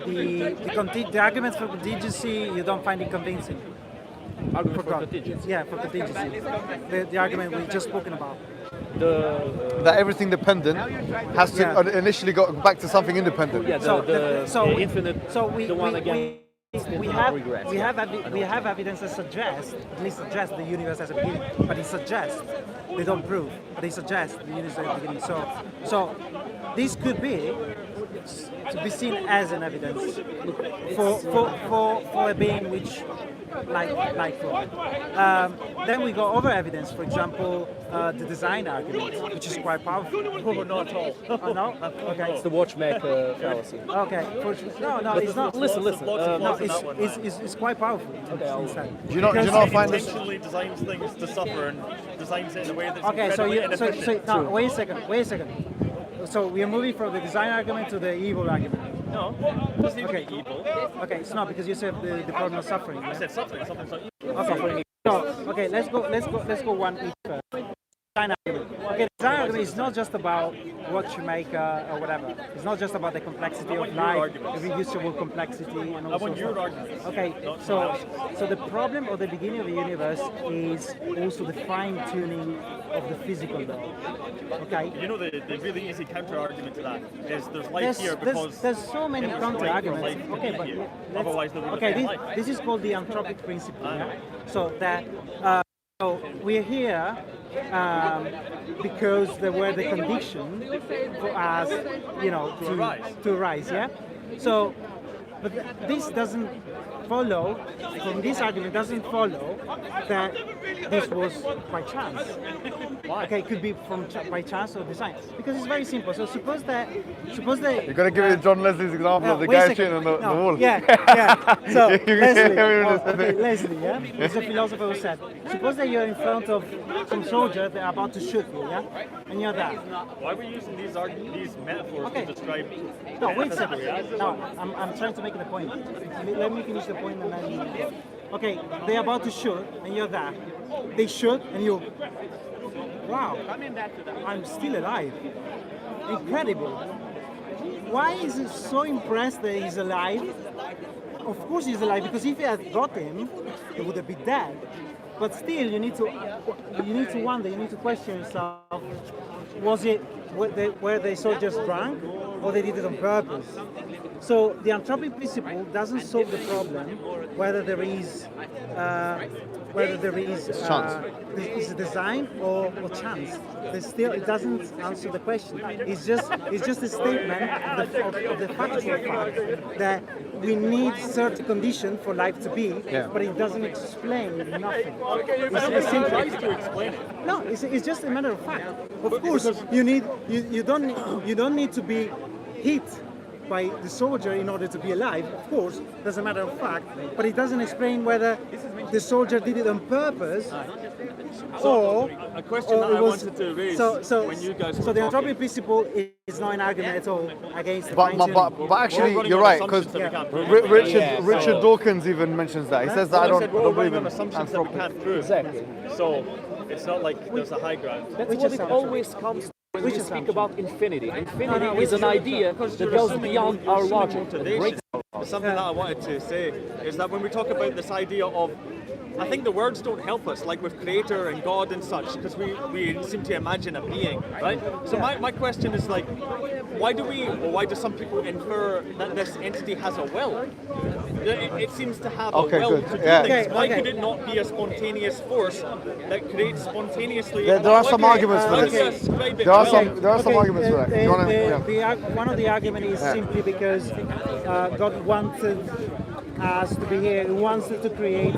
the arguments for contingency you don't find it convincing. Argument for God. contingency. Yeah, for contingency. The argument we've just spoken about. That everything dependent has to Yeah. initially go back to something independent. Yeah, the infinite, the one again. We have evidence that suggests, at least suggests the universe has a beginning, but it suggests, they don't prove, but they suggest the universe has a beginning. So this could be to be seen as an evidence for a being which like God. Then we go over evidence, for example, the design argument, which is quite powerful. Oh, not at all. Oh, no? Okay. It's the watchmaker fallacy. Okay. No, it's not. Listen. No, it's quite powerful. Do you not find this? Intentionally designs things to suffer and designs it in a way that's Okay, so incredibly you, inefficient. so no, wait a second. So we are moving from the design argument to the evil argument. No, it doesn't even Okay. be evil. Okay, it's not because you said the problem of suffering. I Yeah? said suffering. Something's not evil. Okay. So okay, let's go one each first. Design argument. Okay, design argument is not just about what you make or whatever. It's not just about the complexity want of your life, arguments. the reducible complexity, and all I want sorts your of- arguments. Okay, so the problem of the beginning of the universe is also the fine-tuning of the physical law. Okay. You know, the really easy counter argument to that is there's life here because There's so many it was counter right for arguments. life to Okay, be but here. let's- Otherwise there would okay, have been this, life. this is called the anthropic principle. I know. Yeah? So that so we're here because there were the conditions for us, to arise. Yeah. So, but this doesn't follow. From this argument, doesn't follow that this was by chance. Why? Okay, it could be by chance or design because it's very simple. So suppose that You're gonna give me John Leslie's example of the wait a guy second. shitting on the No, wall. Yeah. So Leslie, Yeah. okay, Leslie, yeah, he's a philosopher who said, suppose that you're in front of some soldier that are about to shoot you, yeah, and you're there. Why are we using these metaphors Okay. to describe? No, wait a second. No, I'm trying to make the point. Let me finish the point and then. Okay, they're about to shoot and you're there. They shoot and you. Wow, I'm still alive. Incredible. Why is he so impressed that he's alive? Of course he's alive because if he had got him, he would have been dead. But still, you need to wonder, you need to question yourself: were they so just drunk, or they did it on purpose? So the anthropic principle doesn't solve the problem whether there is chance. is a design or chance. It doesn't answer the question. It's just a statement of the factual fact that we need certain conditions for life to be, but it doesn't explain nothing. It's simply to explain it. no. It's just a matter of fact. Of course, you don't need to be hit by the soldier in order to be alive. Of course, that's a matter of fact, but it doesn't explain whether the soldier did it on purpose or A question or that it I was. wanted to raise So when you guys so were the talking. anthropic principle is not an argument at all against the But fine-tuning. actually, running you're on right because assumptions that we can't prove. Richard Dawkins even mentions that. He says that I said don't we're all believe running in on assumptions that we anthropic. can't prove. Exactly. So it's not like there's a high ground. That's Which what it assumption? always comes to when we speak assumption? about infinity. Infinity no, is an idea that goes beyond our logic. It breaks Something that I wanted to say is that when we talk about this idea of, I think the words don't help us, like with creator and God and such, because we seem to imagine a being, right? So my question is like, why do some people infer that this entity has a will? It seems to have Okay, a will good. to do Yeah. things. Why Okay. could it not be a spontaneous force that creates spontaneously? There are some arguments for How do this. you describe it There are well? some arguments for that. You wanna, One of the arguments is simply because God wanted us to be here. He wants to create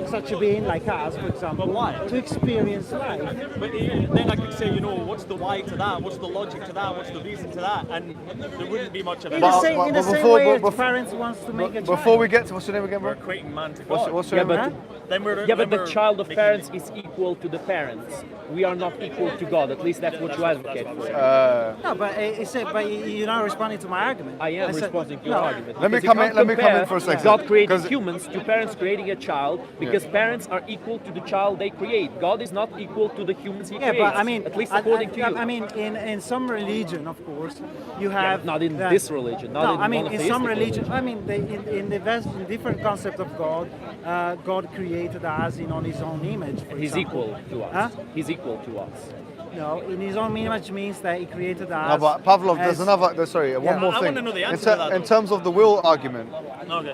such a being like us, for example, But why? to experience life. But then I could say, what's the why to that? What's the logic to that? What's the reason to that? And there wouldn't be much of it. In But- the same, but in the same before- way but- as parents wants to make a child. Before we get to what's your name again, We're bro? equating man to God. What's your Yeah, name? but Then we're yeah, but the we're child of making parents is equal to the parents. We are not equal to God. At least that's what you advocate for. No, but but you're not responding to my argument. I am said- responding to your no. argument. Let me Because you come in- can't let me come in compare for a second. God created 'Cause- humans to parents creating a child because parents are equal to the child they create. God is not equal to the humans He Yeah, creates. but I mean, at least according to you. I mean, in some religion, of course, you Yeah, have but not in that- this religion. Not no, in I mean, in some monotheistic religion, I mean, in different concept of God, God created us on His own image. For He's example. equal to us. Huh? He's equal to us. No, in His own image means that He created us. No, but Pavlov, there's as- another. Sorry, one more I thing. wanna know the In answer to that, in though. terms of the will argument, Okay.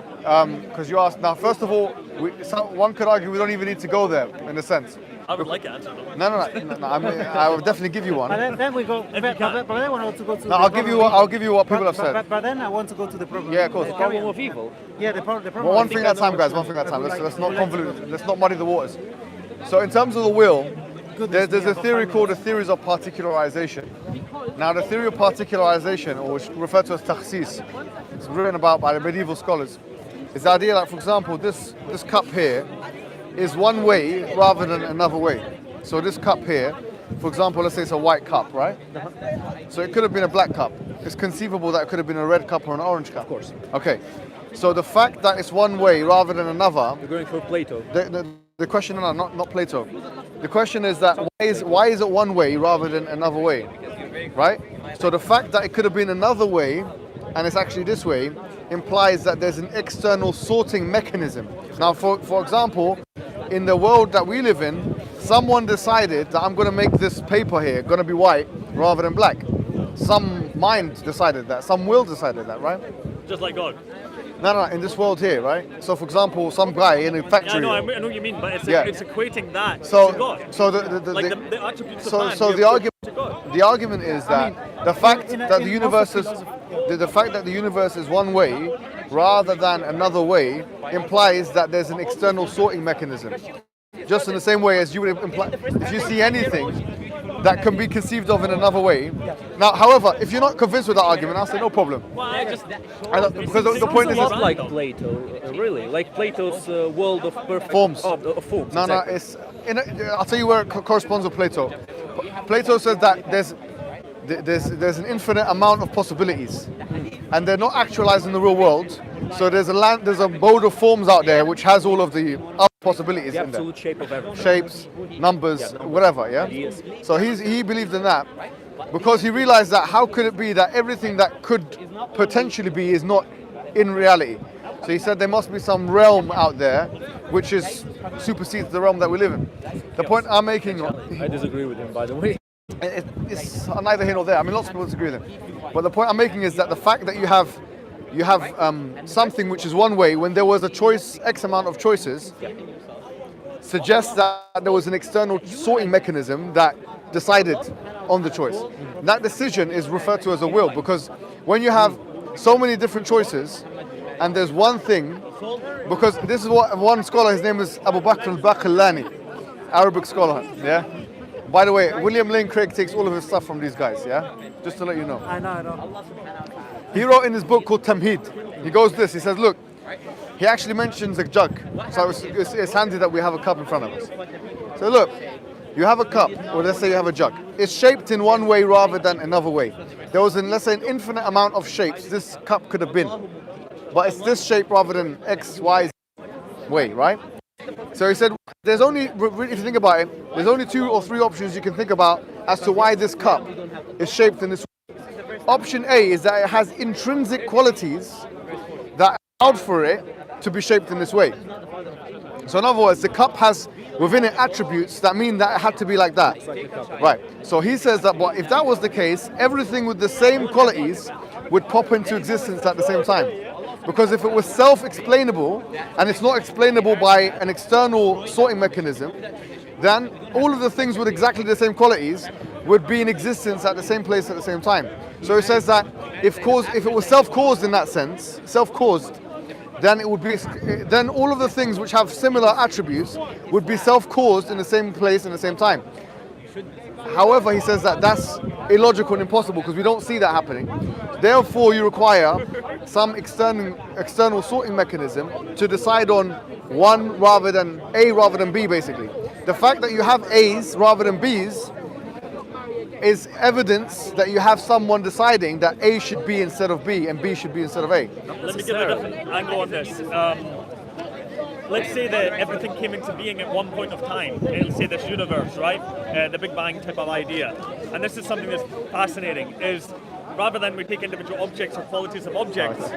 because you asked. Now, first of all, one could argue we don't even need to go there in a sense. I would like an answer though. No. I will definitely give you one. But then we go. But can't. then I want to go to. No, the I'll give you. problem. I'll give you what people have said. But then I want to go to the problem. Yeah, of course. the Problem of evil. Yeah, the problem. Well, one thing at a time, guys. One thing at a time. Let's not convolute. Let's not muddy the waters. So, in terms of the will, there's a theory called the theories of particularization. Now, the theory of particularization, or which referred to as takhsis, it's written about by the medieval scholars, is the idea that, for example, this cup here is one way rather than another way. So this cup here for example, let's say it's a white cup, right? So it could have been a black cup. It's conceivable that it could have been a red cup or an orange cup. Of course. Okay. So the fact that it's one way rather than another, You're going for Plato. the question, no, not Plato. The question is that why is it one way rather than another way, right? So the fact that it could have been another way, and it's actually this way, implies that there's an external sorting mechanism. Now, for example, in the world that we live in, someone decided that I'm going to make this paper here going to be white rather than black. Some mind decided that. Some will decided that, right? Just like God. No, in this world here, right? So, for example, some guy in a factory. Yeah, I know what you mean, but it's equating that so, to God. So The attributes of man. So we the equate argument, to God. the argument is that the fact that the universe is, philosophy. the fact that the universe is one way rather than another way implies that there's an external sorting mechanism. Just in the same way as you would imply, if you see anything that can be conceived of in another way. Now, however, if you're not convinced with that argument, I'll say no problem. Well, I just Because the point It's is, a lot like Plato, really, like Plato's world of perfect Forms. Of forms. no, exactly. it's. I'll tell you where it corresponds with Plato. Plato says that there's an infinite amount of possibilities, and they're not actualized in the real world. So there's a mode of forms out there which has all of the other possibilities The in there. absolute shape of everything. Shapes, numbers, whatever, yeah? Ideas. So he believed in that because he realized that how could it be that everything that could potentially be is not in reality? So he said there must be some realm out there which supersedes the realm that we live in. The point I'm making, I disagree with him, by the way. it's neither here nor there. I mean, lots of people disagree with him. But the point I'm making is that the fact that you have something which is one way when there was a choice, X amount of choices, suggests that there was an external sorting mechanism that decided on the choice. That decision is referred to as a will, because when you have so many different choices and there's one thing, because this is what one scholar, his name is Abu Bakr al-Baqillani, Arabic scholar, yeah? By the way, William Lane Craig takes all of his stuff from these guys, yeah? Just to let you know. I know. He wrote in his book called Tamheed, he goes this, he says, look, he actually mentions a jug. So it's handy that we have a cup in front of us. So look, you have a cup, or let's say you have a jug. It's shaped in one way rather than another way. There was, let's say, an infinite amount of shapes this cup could have been. But it's this shape rather than X, Y, Z way, right? So he said, there's only, if you think about it, there's only 2 or 3 options you can think about as to why this cup is shaped in this way. Option A is that it has intrinsic qualities that allowed for it to be shaped in this way. So in other words, the cup has within it attributes that mean that it had to be like that. Right. So he says that if that was the case, everything with the same qualities would pop into existence at the same time. Because if it was self-explainable, and it's not explainable by an external sorting mechanism, then all of the things with exactly the same qualities would be in existence at the same place at the same time. So he says that if it was self-caused in that sense, self-caused, then it would be, then all of the things which have similar attributes would be self-caused in the same place in the same time. However, he says that that's illogical and impossible because we don't see that happening. Therefore, you require some external sorting mechanism to decide on one rather than A rather than B, basically. The fact that you have A's rather than B's is evidence that you have someone deciding that A should be instead of B and B should be instead of A. Let me give a different angle on this. Let's say that everything came into being at one point of time. Let's say this universe, right? The Big Bang type of idea. And this is something that's fascinating, is rather than we take individual objects or qualities of objects,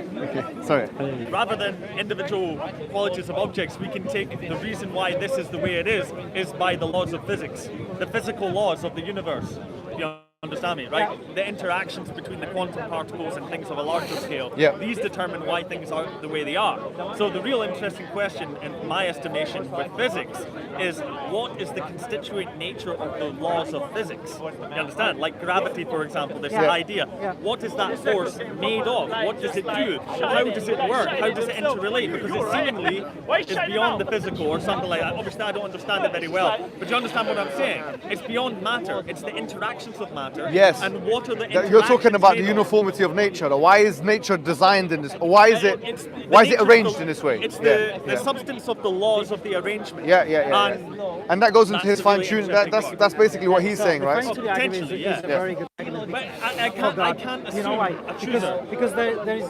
rather than individual qualities of objects, we can take the reason why this is the way it is by the laws of physics, the physical laws of the universe. You understand me, right? The interactions between the quantum particles and things of a larger scale, these determine why things are the way they are. So the real interesting question, in my estimation, with physics is what is the constituent nature of the laws of physics? You understand? Like gravity, for example, this idea. What is that force made of? What does it do? How does it work? How does it interrelate? Because it seemingly is beyond the physical or something like that. Obviously, I don't understand it very well, but you understand what I'm saying? It's beyond matter. It's the interactions of matter. Yes. And what are the You're talking about the made of? uniformity of nature. Why is nature designed in this? Or why is it arranged in this way? It's the substance of the laws of the arrangement. And And that goes into his That's a really fine-tuning. interesting That's basically what he's saying, The right? fine-tuning argument Potentially, is a yeah. very good argument. But I can't You know assume why? a chooser. Because there is,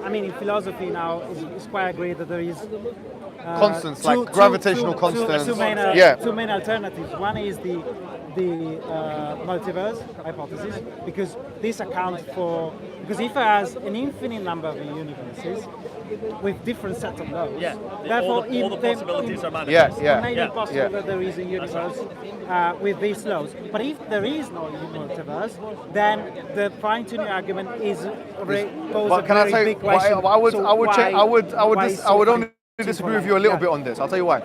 I mean, in philosophy now, it's quite agreed that there is Constants, like gravitational constants. Two main alternatives. One is the multiverse hypothesis, because this accounts for, because if it has an infinite number of universes with different sets of laws, therefore all the possibilities are manifest. Yeah, it may yeah, be possible yeah. that there is a universe with these laws. But if there is no multiverse, then the fine-tuning argument is pose But a can I very say, big question. I would only simple? disagree with you a little Yeah. bit on this. I'll tell you why.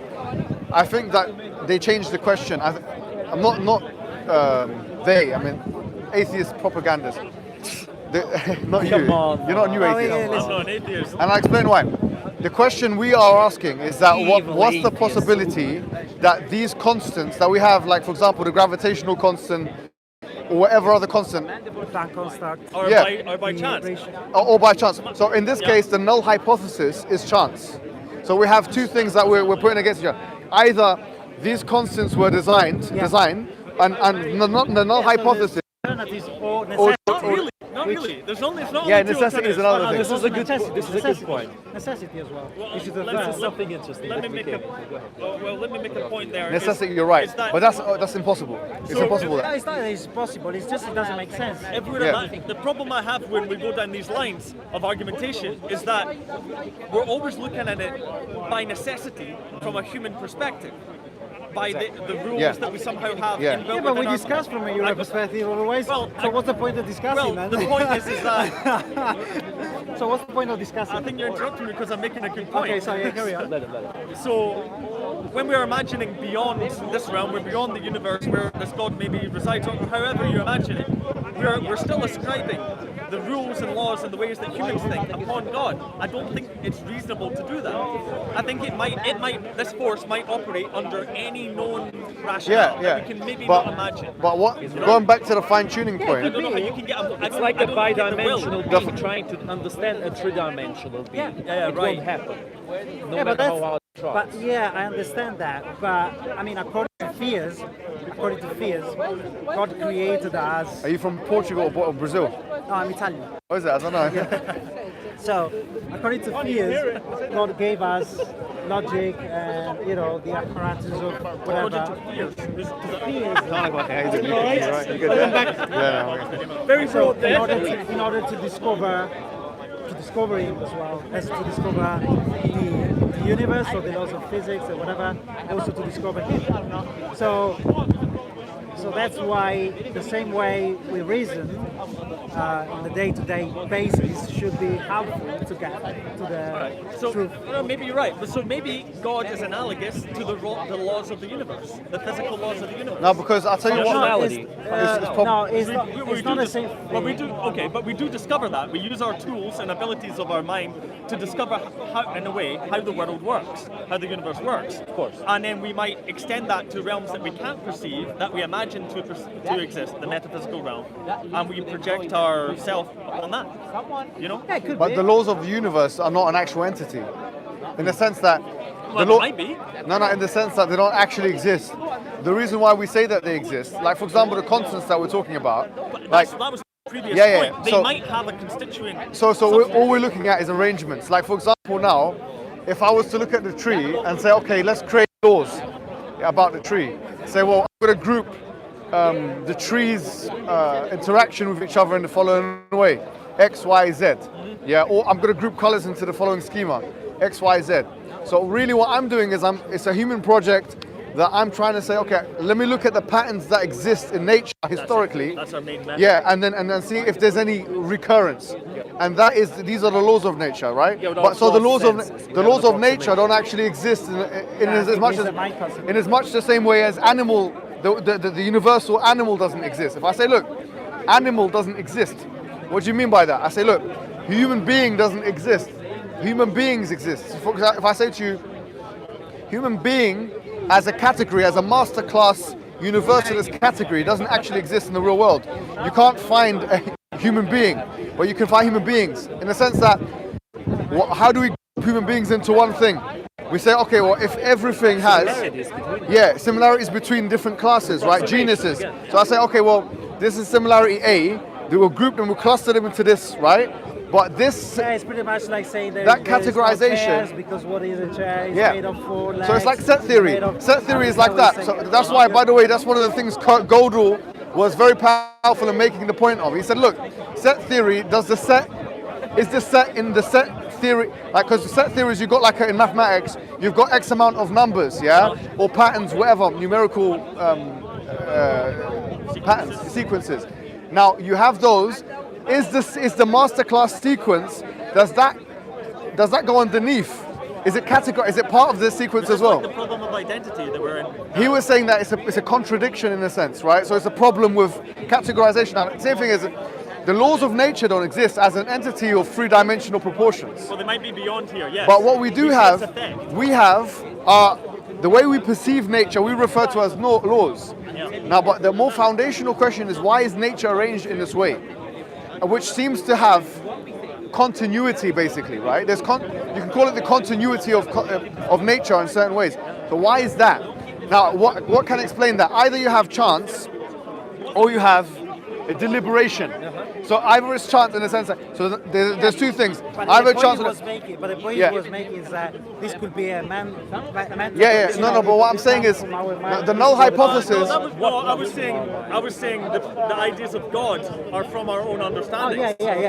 I think that they changed the question. I'm not they. I mean, atheist propagandists. Not you. Come on. You're not a new Oh, atheist. yeah, I'm not an atheist. And I'll explain why. The question we are asking is that what's the atheist. possibility that these constants that we have, like for example the gravitational constant or whatever other constant, Planck construct. Or Yeah. by the chance. ratio. or by chance. So in this case, the null hypothesis is chance. So we have two things that we're putting against each other. Either these constants were designed, and the null hypothesis. Alternatives or Or- necessity. Not really. There's not Yeah, only two necessity is alternatives. another thing. This is a good. This is a good point. Necessity as well. You should let's have just- Something interesting. Let me that make we a can- let me make a point there. Necessity, you're right, is that but that's impossible. It's So- impossible. It's not that it's possible, it's just it doesn't make sense. if we're Yeah. the problem I have when we go down these lines of argumentation is that we're always looking at it by necessity from a human perspective, by the rules Yeah. that we somehow have Yeah. inbuilt Yeah, but we within our- discuss from a Euro perspective otherwise. Well, So what's the point of discussing, Well, man? the point is that So what's the point of discussing? I think you're interrupting me because I'm making a good point. Okay, so yeah, carry on. Let him. So, when we're imagining beyond this realm, we're beyond the universe where this God maybe resides, or however you imagine it, we're still ascribing the rules and laws and the ways that humans think upon God. I don't think it's reasonable to do that. I think this force might operate under any known rationale that we can maybe not imagine. But what? Going back to the fine-tuning I point. don't know how you can get It's like a bi-dimensional being Definitely. trying to understand a three-dimensional being. Yeah, It right. won't happen. No Yeah, but matter how hard you try. but yeah, I understand that. But I mean, according to fears, God created us. Are you from Portugal or Brazil? No, I'm Italian. What is it? I don't know. So, according to fears, God gave us logic and the apparatus of whatever. Fears. Very So, broad in order to discover him as well as to discover the universe or the laws of physics or whatever, also to discover him. So that's why the same way we reason on a day-to-day basis should be helpful to get to the So truth. maybe you're right, but so maybe God is analogous to the laws of the universe, the physical laws of the universe. No, because I'll tell you what. Functionality. No, it's not. We It's do not the dis- same. But we do but we do discover that we use our tools and abilities of our mind to discover how, in a way, how the world works, how the universe works. Of course. And then we might extend that to realms that we can't perceive, that we imagine to exist, the metaphysical realm, and we project ourselves on that. You know? Yeah, it could But be. the laws of the universe are not an actual entity, in the sense that Well, the it might be. No, in the sense that they don't actually exist. The reason why we say that they exist, like for example, the constants that we're talking about, like That was the previous Yeah, point. They so- might have a constituent. all we're looking at is arrangements. Like for example, now, if I was to look at the tree and say, okay, let's create laws about the tree. Say, well, I'm going to group the tree's interaction with each other in the following way: X, Y, Z. Yeah, or I'm going to group colors into the following schema: X, Y, Z. So really, what I'm doing is it's a human project that I'm trying to say, okay, let me look at the patterns that exist in nature historically. That's our main method. Yeah, and then see if there's any recurrence, and these are the laws of nature, right? Yeah, But so the laws of sense. the laws of nature don't actually exist in as much the same way as animal. The universal animal doesn't exist. If I say, look, animal doesn't exist, what do you mean by that? I say, look, human being doesn't exist. Human beings exist. So for example, if I say to you, human being as a category, as a master class universalist category, doesn't actually exist in the real world. You can't find a human being, but you can find human beings in the sense that how do we group human beings into one thing? we say, okay, well, if everything has, similarities between different classes, right, genuses. So I say, okay, well, this is similarity A, they will group them, we'll cluster them into this, right? But this, it's pretty much like saying that categorization, because what is a chair is made of 4 legs. So it's like set theory. Set theory is like that. So that's why, by the way, that's one of the things Kurt Gödel was very powerful in making the point of. He said, look, set theory, is the set in the set theory, like, because the set theories you've got, like in mathematics, you've got X amount of numbers, or patterns, whatever, numerical patterns, sequences. Now you have those. Is the masterclass sequence? Does that go underneath? Is it categorized? Is it part of the sequence as well? Like the problem of identity that we're in. He was saying that it's a contradiction in a sense, right? So it's a problem with categorization. Now, the same thing is, the laws of nature don't exist as an entity of 3-dimensional proportions. Well, they might be beyond here, yes. But what we do have, the way we perceive nature, we refer to as laws. Now, but the more foundational question is, why is nature arranged in this way? Which seems to have continuity, basically, right? You can call it the continuity of nature in certain ways. So why is that? Now, what can explain that? Either you have chance, or you have a deliberation. So either it's chance in a sense that, so there's two things. Either chance. But the point he was making is that this could be a man. No. But what I'm saying is the null hypothesis. I was saying the ideas of God are from our own understanding.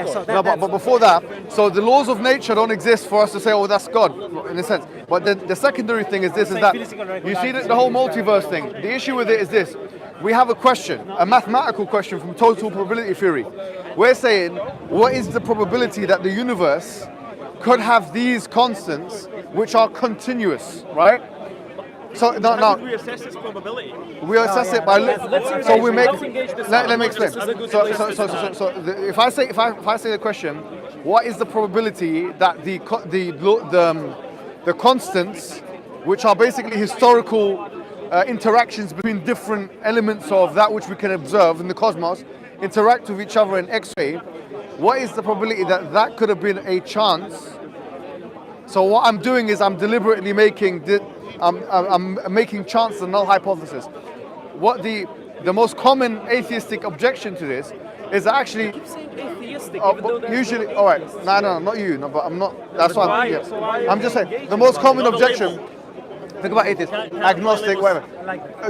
So but before that, so the laws of nature don't exist for us to say, oh, that's God, in a sense. But the secondary thing is this: is that you see the whole multiverse thing. The issue with it is this. We have a question, a mathematical question from total probability theory. We're saying, what is the probability that the universe could have these constants which are continuous, right? So How would we assess this probability? We assess it by let me explain. So if I say the question, what is the probability that the constants, which are basically historical interactions between different elements of that which we can observe in the cosmos, interact with each other in X-ray, what is the probability that could have been a chance? So what I'm doing is I'm deliberately making I'm making chance the null hypothesis. What the most common atheistic objection to this is that actually You keep saying atheistic, usually, all right, no, not you, no, but I'm not. That's why I'm just saying the most common objection. Think about atheists, agnostic, whatever.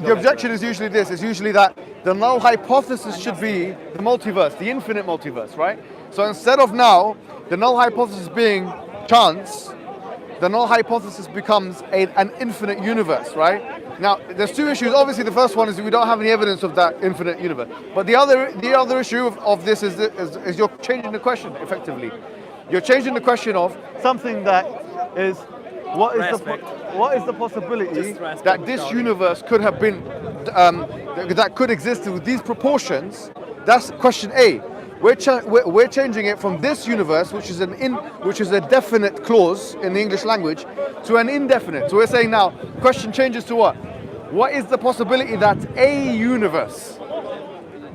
The objection is usually this: is usually that the null hypothesis should be the multiverse, the infinite multiverse, right? So instead of now the null hypothesis being chance, the null hypothesis becomes an infinite universe, right? Now, there's two issues. Obviously, the first one is we don't have any evidence of that infinite universe. But the other issue of this is you're changing the question effectively. You're changing the question of something that is what is the possibility that this universe could have been that could exist with these proportions? That's question A. We're changing it from this universe, which is a definite clause in the English language, to an indefinite. So we're saying now, question changes to what? What is the possibility that a universe,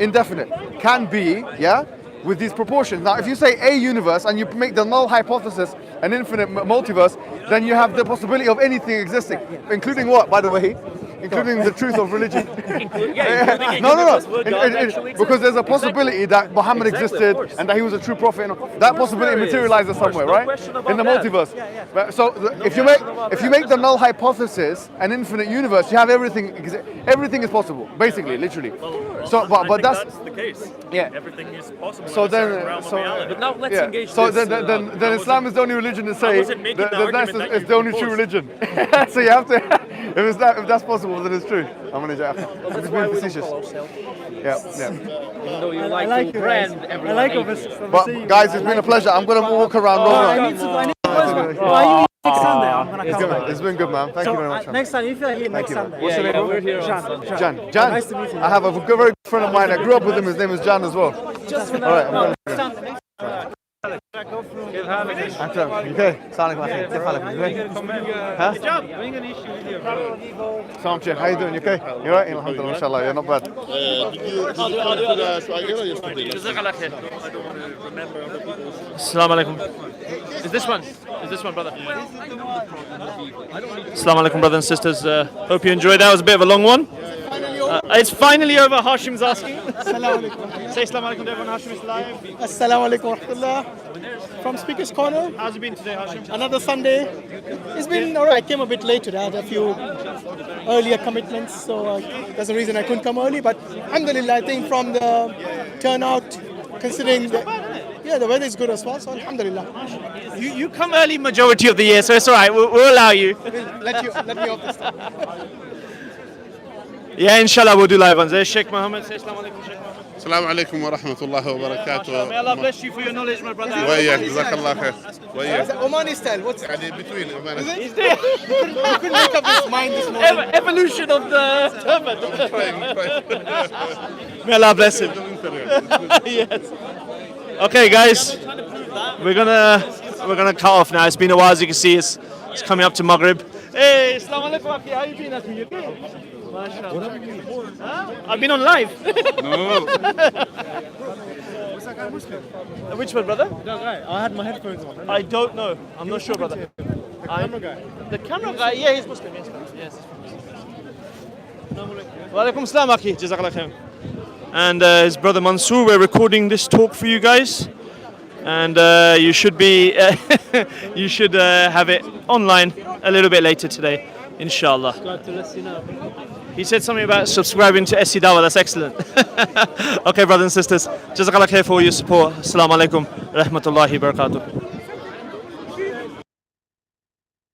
indefinite, can be, with these proportions? Now, if you say a universe and you make the null hypothesis an infinite multiverse, then you have the possibility of anything existing, including what, by the way? Including the truth of religion. No. Because there's a possibility that Muhammad existed and that he was a true prophet. That possibility materializes somewhere, right? In the multiverse. So if you make the null hypothesis an infinite universe, you have everything. Everything is possible, basically, literally. So, but that's the case. Yeah. Everything is possible. So then, But now let's engage so this. then Islam is the only religion to say wasn't making the argument that it's you the only true proposed. religion. So you have to, if that's possible, then it's true. I'm gonna Well, it's that's being why we don't facetious. call ourselves. Yeah. Even though you I like like to it, brand guys. everyone I like atheist. it. But guys, it's been a pleasure. I'm gonna walk around. I need to close one. Next Sunday, I'm gonna come back. It's been good, man. Thank you very much. Next time, if you're here next you, man. Sunday. What's your name? We're here on Jan. Jan. Nice to meet you. I have a very good friend of mine. I grew up with him. His name is Jan as well. Just All right. Sunday. Go through أنت okay السلام عليكم أخي كيف حالك ها سلام شيخ how you doing you okay you right الحمد لله ما شاء الله you're not bad Jazak Allah Khair. Assalamu alaikum. Is this one? Is this one, brother? Assalamu alaikum, brothers and sisters. Hope you enjoyed that. It was a bit of a long one. It's finally over. Hashim's asking. Say assalamu alaikum to everyone. Hashim is live. Assalamu alaikum wa rahmatullah. From Speaker's Corner. How's it been today, Hashim? Another Sunday. It's been alright. I came a bit late today. I had a few earlier commitments, so that's the reason I couldn't come early. But alhamdulillah, I think from the turnout, considering the weather is good as well, so alhamdulillah. You come early majority of the year, so it's alright. We'll allow you. Let me off this time. Yeah, inshallah, we'll do live ones. There's Sheikh Muhammad. Say assalamu alaikum, Sheikh Muhammad. السلام عليكم ورحمة الله وبركاته. May Allah bless you for your knowledge, my brother. وياك جزاك الله خير. وياك. Omani style. What's it? يعني between Omani. He's there. You couldn't make up his mind this morning. Evolution of the turban. May Allah bless him. Yes. Okay, guys, we're gonna cut off now. It's been a while, as you can see. It's coming up to Maghrib. Hey, assalamu alaikum, akhi. How you been, akhi? You okay? MashaAllah. Huh? I've been on live. No. Which one, brother? No, guy, I had my headphones on. I don't know. I'm not sure, brother. Camera guy. The camera guy, yeah, he's Muslim. Yes. Wa alaikum salam, akhi. Jazak Allah Khair. And his brother Mansoor, we're recording this talk for you guys. And you should be, you should have it online a little bit later today, inshallah. Subscribe to us, you know. He said something about subscribing to SCDawah. That's excellent. Okay, brothers and sisters. Jazak Allah Khair for all your support. Assalamu alaikum. Rahmatullahi barakatuh.